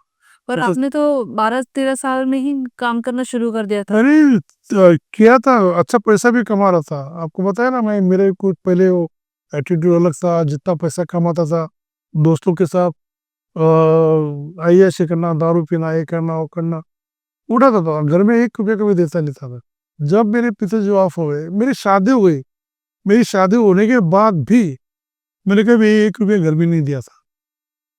पर ऐसा आपने तो 12-13 साल में ही काम करना शुरू कर दिया था। अरे किया था, अच्छा पैसा भी कमा रहा था, आपको बताया ना, मैं मेरे कुछ पहले वो एटीट्यूड अलग था, जितना पैसा कमाता था दोस्तों के साथ ऐसे करना, दारू पीना, ये करना वो करना, उड़ाता था, घर में 1 रुपया कभी देता नहीं था मैं। जब मेरे पिताजी ऑफ हो गए, मेरी शादी हो गई, मेरी शादी होने के बाद भी मैंने कभी 1 रुपया घर में नहीं दिया था,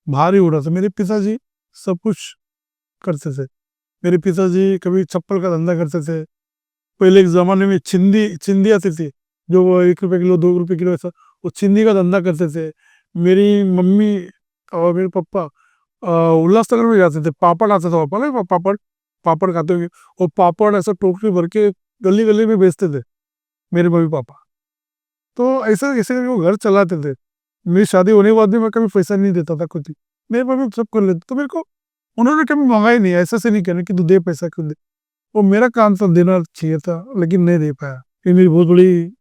बाहर ही उड़ा था। मेरे पिताजी सब कुछ करते थे, मेरे पिताजी कभी चप्पल का धंधा करते थे, पहले के ज़माने में चिंदी चिंदी आती थी, जो वो 1 रुपये किलो 2 रुपये किलो ऐसा, वो चिंदी का धंधा करते थे। मेरी मम्मी और मेरे पापा उल्लासनगर में जाते थे, पापड़ आता था वहाँ पर, पापड़ पापड़ खाते होंगे, वो पापड़ ऐसा टोकरी भर के गली गली में बेचते थे मेरे मम्मी पापा, तो ऐसा ऐसे करके वो घर चलाते थे। मेरी शादी होने के बाद भी मैं कभी पैसा नहीं देता था कुछ भी, मेरे पापा सब कर लेते, तो मेरे को उन्होंने कभी मांगा ही नहीं, ऐसा से नहीं कहना कि तू दे पैसा क्यों दे, वो मेरा काम था, देना चाहिए था, लेकिन नहीं दे पाया, ये मेरी बहुत बड़ी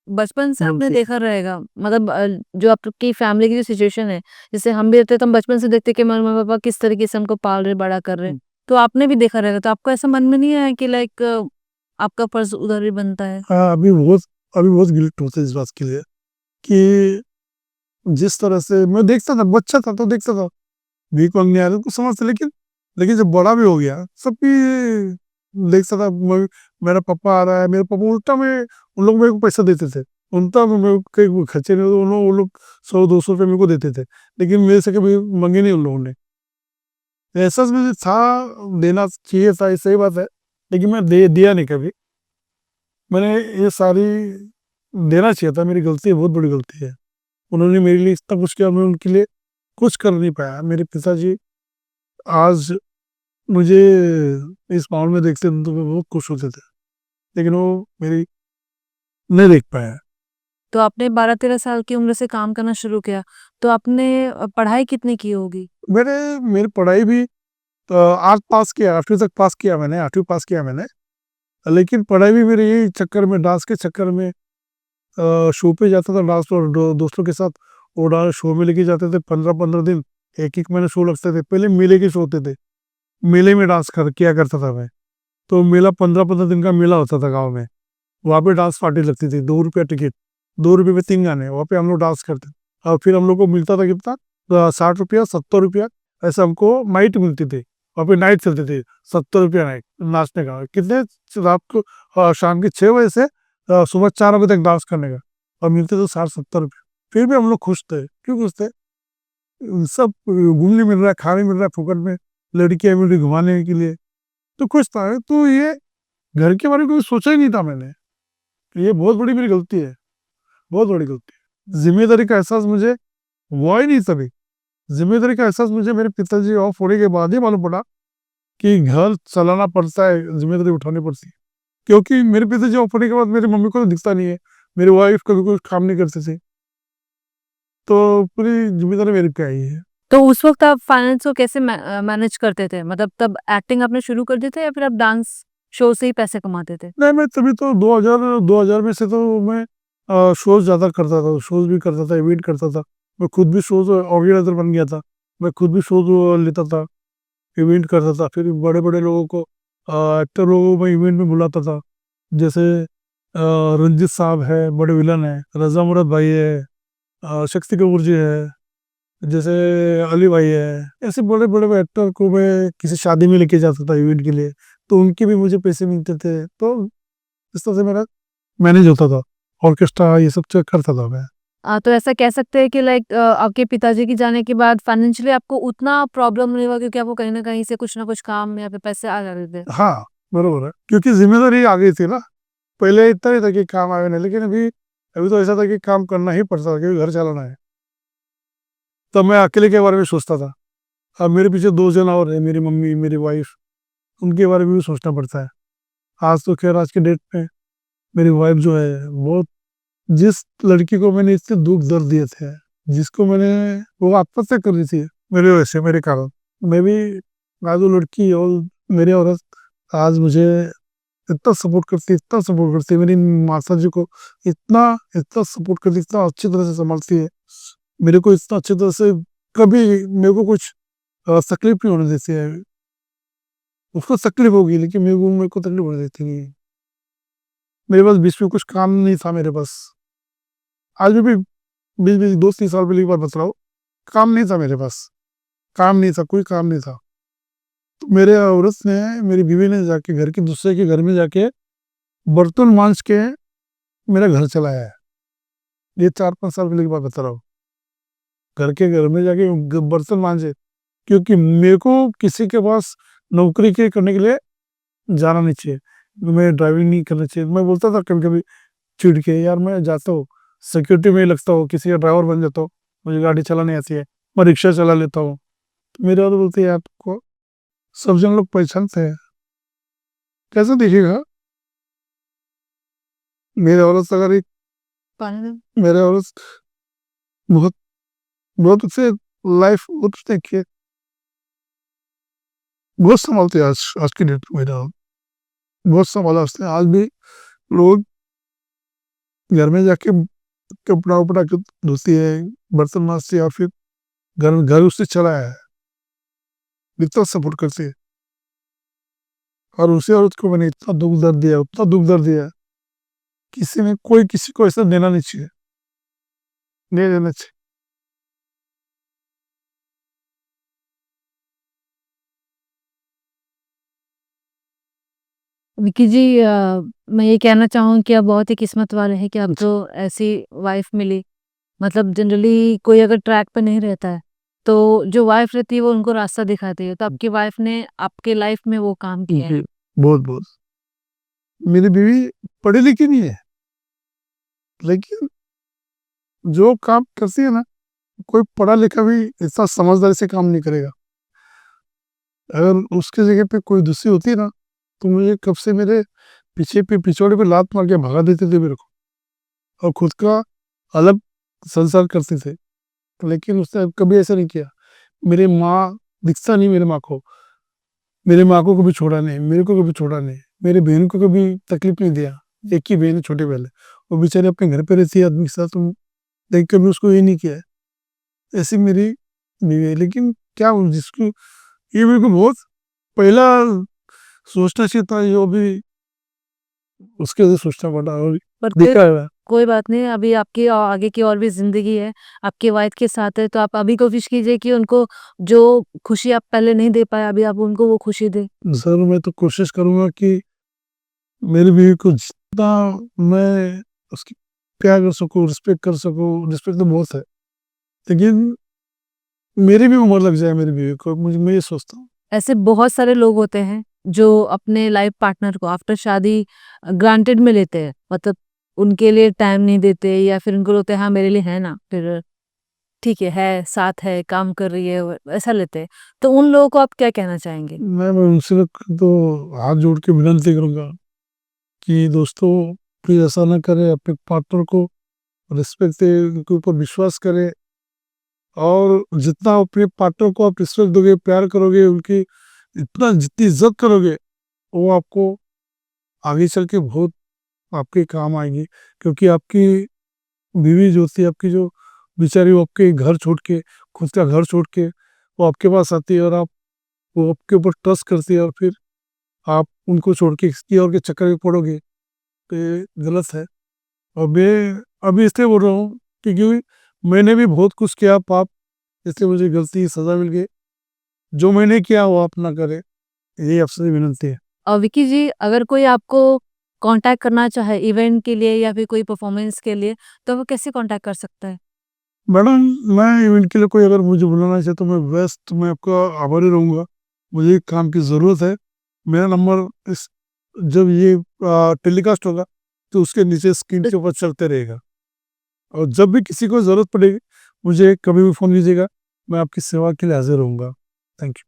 बचपन से आपने गलती। देखा रहेगा, मतलब जो आपकी फैमिली की जो सिचुएशन है, जैसे हम भी रहते हैं तो हम बचपन से देखते हैं कि हमारे मम्मी पापा किस तरीके से हमको पाल रहे, बड़ा कर रहे हैं। तो आपने भी देखा रहेगा, तो आपको ऐसा मन में नहीं आया कि लाइक आपका फर्ज उधर भी बनता है? हाँ, अभी बहुत गिल्ट होता है इस बात के लिए कि जिस तरह से मैं देखता था, बच्चा था तो देखता था भीख मांगने आ रहे तो समझते, लेकिन लेकिन जब बड़ा भी हो गया सबकी देखता था, मेरा पापा आ रहा है, मेरे पापा उल्टा में उन लोग मेरे को पैसा देते थे, उल्टा में मेरे को कहीं खर्चे नहीं, तो वो लोग 100-200 रुपये मेरे को देते थे, लेकिन मेरे से कभी मांगे नहीं उन लोगों ने। एहसास मुझे था, देना चाहिए था, ये सही बात है, लेकिन मैं दिया नहीं कभी। मैंने ये सारी देना चाहिए था, मेरी गलती है, बहुत बड़ी गलती है। उन्होंने मेरे लिए इतना कुछ किया, मैं उनके लिए कुछ कर नहीं पाया। मेरे पिताजी आज मुझे इस माहौल में देखते थे तो वो बहुत खुश होते थे, लेकिन वो मेरी नहीं देख पाया। तो आपने 12-13 साल की उम्र से काम करना शुरू किया, तो आपने पढ़ाई कितनी की होगी? मेरी पढ़ाई भी 8 पास किया, 8वीं तक पास किया मैंने, 8वीं पास किया मैंने, लेकिन पढ़ाई भी मेरे यही चक्कर में, डांस के चक्कर में, शो पे जाता था डांस और दोस्तों के साथ, वो डांस शो में लेके जाते थे, 15-15 दिन, एक महीने शो लगते थे, पहले मेले के शो होते थे, मेले में डांस किया करता था मैं। तो मेला 15-15 दिन का मेला होता था गाँव में, वहाँ पे डांस पार्टी लगती थी, 2 रुपया टिकट, 2 रुपये में 3 गाने, वहाँ पे हम लोग डांस करते, और फिर हम लोग को मिलता था कितना, 60 रुपया 70 रुपया, ऐसा हमको नाइट मिलती थी, वहाँ पे नाइट चलती थी, 70 रुपया नाइट नाचने का, कितने, रात को शाम के 6 बजे से सुबह 4 बजे तक डांस करने का, और मिलते थे 60-70 रुपये। फिर भी हम लोग खुश थे, क्यों खुश थे, सब घूमने मिल रहा है, खाने मिल रहा है फुकट में, लड़कियां मिल रही घुमाने के लिए, तो खुश था। तो ये घर के बारे में कभी सोचा ही नहीं था मैंने, ये बहुत बड़ी मेरी गलती है, बहुत बड़ी गलती है। जिम्मेदारी का एहसास मुझे हुआ ही नहीं तभी, जिम्मेदारी का एहसास मुझे मेरे पिताजी ऑफ होने के बाद ही मालूम पड़ा कि घर चलाना पड़ता है, जिम्मेदारी उठानी पड़ती है, क्योंकि मेरे पिताजी ऑफ होने के बाद मेरी मम्मी को तो दिखता नहीं है, मेरी वाइफ कभी कुछ काम नहीं करती थी, तो पूरी जिम्मेदारी मेरे पे आई है। तो उस वक़्त आप फाइनेंस को कैसे मैनेज करते थे? मतलब तब एक्टिंग आपने शुरू कर दी थी या फिर आप डांस शो से ही पैसे कमाते थे? नहीं, मैं तभी तो 2000 में से तो मैं शोज़ ज़्यादा करता था, शोज़ भी करता था, इवेंट करता था। मैं खुद भी शोज़ ऑर्गेनाइज़र बन गया था। मैं खुद भी शोज़ लेता था, इवेंट करता था। फिर बड़े-बड़े लोगों को एक्टर लोगों को मैं इवेंट में बुलाता था। जैसे रंजीत साहब है, बड़े विलन हैं, रज़ा मुराद भाई है, शक्ति कपूर जी है, जैसे अली भाई है। ऐसे बड़े-बड़े एक्टर को मैं किसी शादी में लेके जाता था इवेंट के लिए, तो उनके भी मुझे पैसे मिलते थे। तो इस तरह से मेरा मैनेज होता था, ऑर्केस्ट्रा ये सब चेक करता था मैं। तो ऐसा कह सकते हैं कि लाइक आपके पिताजी के जाने के बाद फाइनेंशियली आपको उतना प्रॉब्लम नहीं हुआ क्योंकि आपको कहीं न कहीं से कुछ ना कुछ काम या फिर पैसे आ जाते थे? हाँ, बरोबर है, क्योंकि ज़िम्मेदारी आ गई थी ना। पहले इतना ही था कि काम आए ना, लेकिन अभी अभी तो ऐसा था कि काम करना ही पड़ता था क्योंकि घर चलाना है। तब मैं अकेले के बारे में सोचता था। अब मेरे पीछे 2 जन और हैं, मेरी मम्मी, मेरी वाइफ़, उनके बारे में भी सोचना पड़ता है। आज तो ख़ैर आज के डेट में मेरी वाइफ़ जो है, वो जिस लड़की को मैंने इतने दुःख दर्द दिए थे, जिसको मैंने वो आत्महत्या कर ली थी मेरी वजह से, मेरे कारण। मैं भी आज वो लड़की और मेरी औरत आज मुझे इतना सपोर्ट करती है, मेरी माताजी को इतना सपोर्ट करती है, इतना अच्छी तरह से सँभालती है। मेरे को इतना अच्छी तरह से कभी मेरे को कुछ तकलीफ़ नहीं होने देती है। उसको तकलीफ़ होगी लेकिन मेरे को तकलीफ़ होने देती नहीं है। मेरे पास बीच में कुछ काम नहीं था मेरे पास। आज भी बीच-बीच 2-3 साल पहले की बात बता रहा हूँ, काम नहीं था मेरे पास, काम नहीं था, कोई काम नहीं था। तो मेरे औरत ने, मेरी बीवी ने जाके घर के दूसरे के घर में जाके बर्तन माँज के मेरा घर चलाया है। ये 4-5 साल पहले की बात बता रहा हूँ। घर में जाके बर्तन माँजे, क्योंकि मेरे को किसी के पास नौकरी के करने के लिए जाना नहीं चाहिए। मैं ड्राइविंग नहीं करना चाहिए। मैं बोलता था कभी-कभी चिढ़ के, यार मैं जाता हूँ, सिक्योरिटी में ही लगता हूँ, किसी का ड्राइवर बन जाता हूँ, मुझे गाड़ी चलानी आती है, मैं रिक्शा चला लेता हूँ। तो मेरे वाले बोलते हैं, यार तुमको सब जन लोग पहचानते हैं, कैसे दिखेगा? मेरे औरत अगर एक पानी दो। मेरे औरत बहुत बहुत उससे लाइफ वो तो देखिए, बहुत सँभालती है आज की डेट में मेरा, बहुत सँभाला उसने। आज भी लोग घर में जाके कपड़ा-वपड़ा के धोती है, बर्तन माँजती है और फिर घर घर उसने चलाया है, इतना सपोर्ट करती है। और उसी औरत को मैंने इतना दुःख दर्द दिया, उतना दुःख दर्द दिया, किसी ने कोई किसी को ऐसा देना नहीं चाहिए, नहीं देना चाहिए। विक्की जी मैं ये कहना चाहूँगी कि आप बहुत ही किस्मत वाले हैं कि आपको ऐसी वाइफ़ मिली। मतलब जनरली कोई अगर ट्रैक पे नहीं रहता है, तो जो वाइफ़ रहती है वो उनको रास्ता दिखाती है। तो आपकी वाइफ़ ने आपके लाइफ़ में वो काम किया है। जी, बहुत-बहुत। मेरी बीवी पढ़ी-लिखी नहीं है, लेकिन जो काम करती है ना, कोई पढ़ा-लिखा भी इतना समझदारी से काम नहीं करेगा। अगर उसकी जगह पे कोई दूसरी होती है ना, तो मुझे कब से मेरे पीछे पे पिछवाड़े पे लात मार के भगा देते थे मेरे को, और खुद का अलग संसार करते थे। लेकिन उसने कभी ऐसा नहीं किया। मेरी माँ दिखता नहीं मेरी माँ को, मेरी माँ को कभी छोड़ा नहीं, मेरे को कभी छोड़ा नहीं, मेरी बहन को कभी तकलीफ नहीं दिया। एक ही बहन है छोटी बहन है, वो बेचारी अपने घर पे रहती है आदमी के साथ, लेकिन कभी उसको ये नहीं किया है। ऐसी मेरी बीवी है, लेकिन क्या हूँ जिसको ये मेरे को बहुत पहला सोचना चाहिए था, जो अभी उसके वजह से सोचना पड़ा और पर देखा है। कोई बात नहीं, अभी आपकी आगे की और भी ज़िंदगी है, आपकी वाइफ़ के साथ है, तो आप अभी कोशिश कीजिए कि उनको जो खुशी आप पहले नहीं दे पाए, अभी आप उनको वो खुशी दें। ज़रूर मैं तो कोशिश करूँगा कि मेरी बीवी को जितना मैं उसकी प्यार कर सकूँ, रिस्पेक्ट तो बहुत है, लेकिन मेरी भी उम्र लग जाए मेरी बीवी को, मैं ये सोचता हूँ। ऐसे बहुत सारे लोग होते हैं, जो अपने लाइफ़ पार्टनर को आफ्टर शादी ग्रांटेड में लेते हैं। मतलब उनके लिए टाइम नहीं देते या फिर उनको लगता है हाँ, मेरे लिए है ना, फिर ठीक है, साथ है, काम कर रही है, व ऐसा लेते हैं। तो उन लोगों को आप क्या कहना चाहेंगे? मैं उनसे तो हाथ जोड़ के विनती करूँगा कि दोस्तों, प्लीज ऐसा ना करें, अपने पार्टनर को रिस्पेक्ट दे, उनके ऊपर विश्वास करें। और जितना अपने पार्टनर को आप रिस्पेक्ट दोगे, प्यार करोगे, उनकी इतना जितनी इज्जत करोगे, वो आपको आगे चल के बहुत आपके काम आएंगी। क्योंकि आपकी बीवी जो होती है, आपकी जो बेचारी, वो आपके घर छोड़ के, खुद का घर छोड़ के वो आपके पास आती है, और आप वो आपके ऊपर ट्रस्ट करती है, और फिर आप उनको छोड़ के किसी और के चक्कर में पड़ोगे तो ये गलत है। और मैं अभी इसलिए बोल रहा हूँ क्योंकि मैंने भी बहुत कुछ किया पाप, इसलिए मुझे गलती की सज़ा मिल गई। जो मैंने किया वो आप ना करें, यही आपसे विनती है। और विकी जी, अगर कोई आपको कांटेक्ट करना चाहे इवेंट के लिए या फिर कोई परफॉर्मेंस के लिए, तो वो कैसे कांटेक्ट कर सकता है? मैडम, मैं इवेंट के लिए कोई अगर मुझे बुलाना चाहे तो मैं आपका आभारी रहूँगा। मुझे एक काम की ज़रूरत है। मेरा नंबर इस जब ये टेलीकास्ट होगा तो उसके नीचे स्क्रीन के ऊपर चलते रहेगा, और जब भी किसी को ज़रूरत पड़ेगी मुझे कभी भी फ़ोन कीजिएगा, मैं आपकी सेवा के लिए हाजिर रहूँगा। Thank you.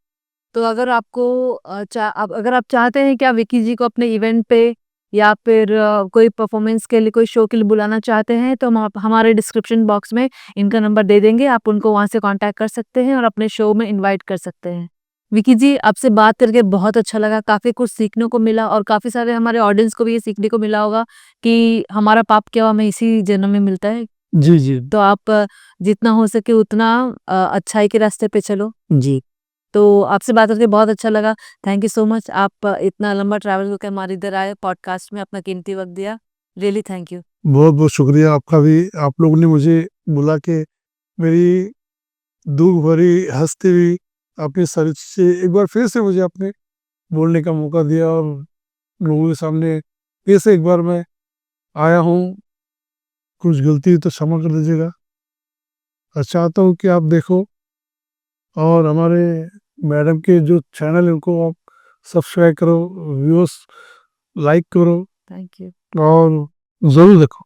तो अगर आपको अगर आप चाहते हैं कि आप विकी जी को अपने इवेंट पे या फिर कोई परफॉर्मेंस के लिए, कोई शो के लिए बुलाना चाहते हैं, तो हमारे डिस्क्रिप्शन बॉक्स में इनका नंबर दे देंगे। आप उनको वहाँ से कांटेक्ट कर सकते हैं और अपने शो में इनवाइट कर सकते हैं। विकी जी, आपसे बात करके बहुत अच्छा लगा, काफ़ी कुछ सीखने को मिला और काफ़ी सारे हमारे ऑडियंस को भी ये सीखने को मिला होगा कि हमारा पाप क्या हमें इसी जन्म में मिलता है। जी, जी। तो आप जितना हो सके उतना अच्छाई के रास्ते पे चलो। जी। तो आपसे बात करके बहुत अच्छा लगा। Thank you so much. आप इतना लंबा ट्रैवल करके हमारे इधर आए, पॉडकास्ट में अपना कीमती वक़्त दिया। Really thank you. बहुत-बहुत शुक्रिया आपका भी। आप लोगों ने मुझे बुला के मेरी दुःख भरी, हँसती हुई अपनी सारी चीज़ें एक बार फिर से मुझे अपने बोलने का मौका दिया, और लोगों के सामने फिर से एक बार मैं आया हूँ। कुछ गलती हुई तो क्षमा कर दीजिएगा। चाहता हूँ कि आप देखो, और हमारे मैडम के जो चैनल है उनको आप सब्सक्राइब करो, व्यूअर्स लाइक करो, थैंक यू। और ज़रूर देखो।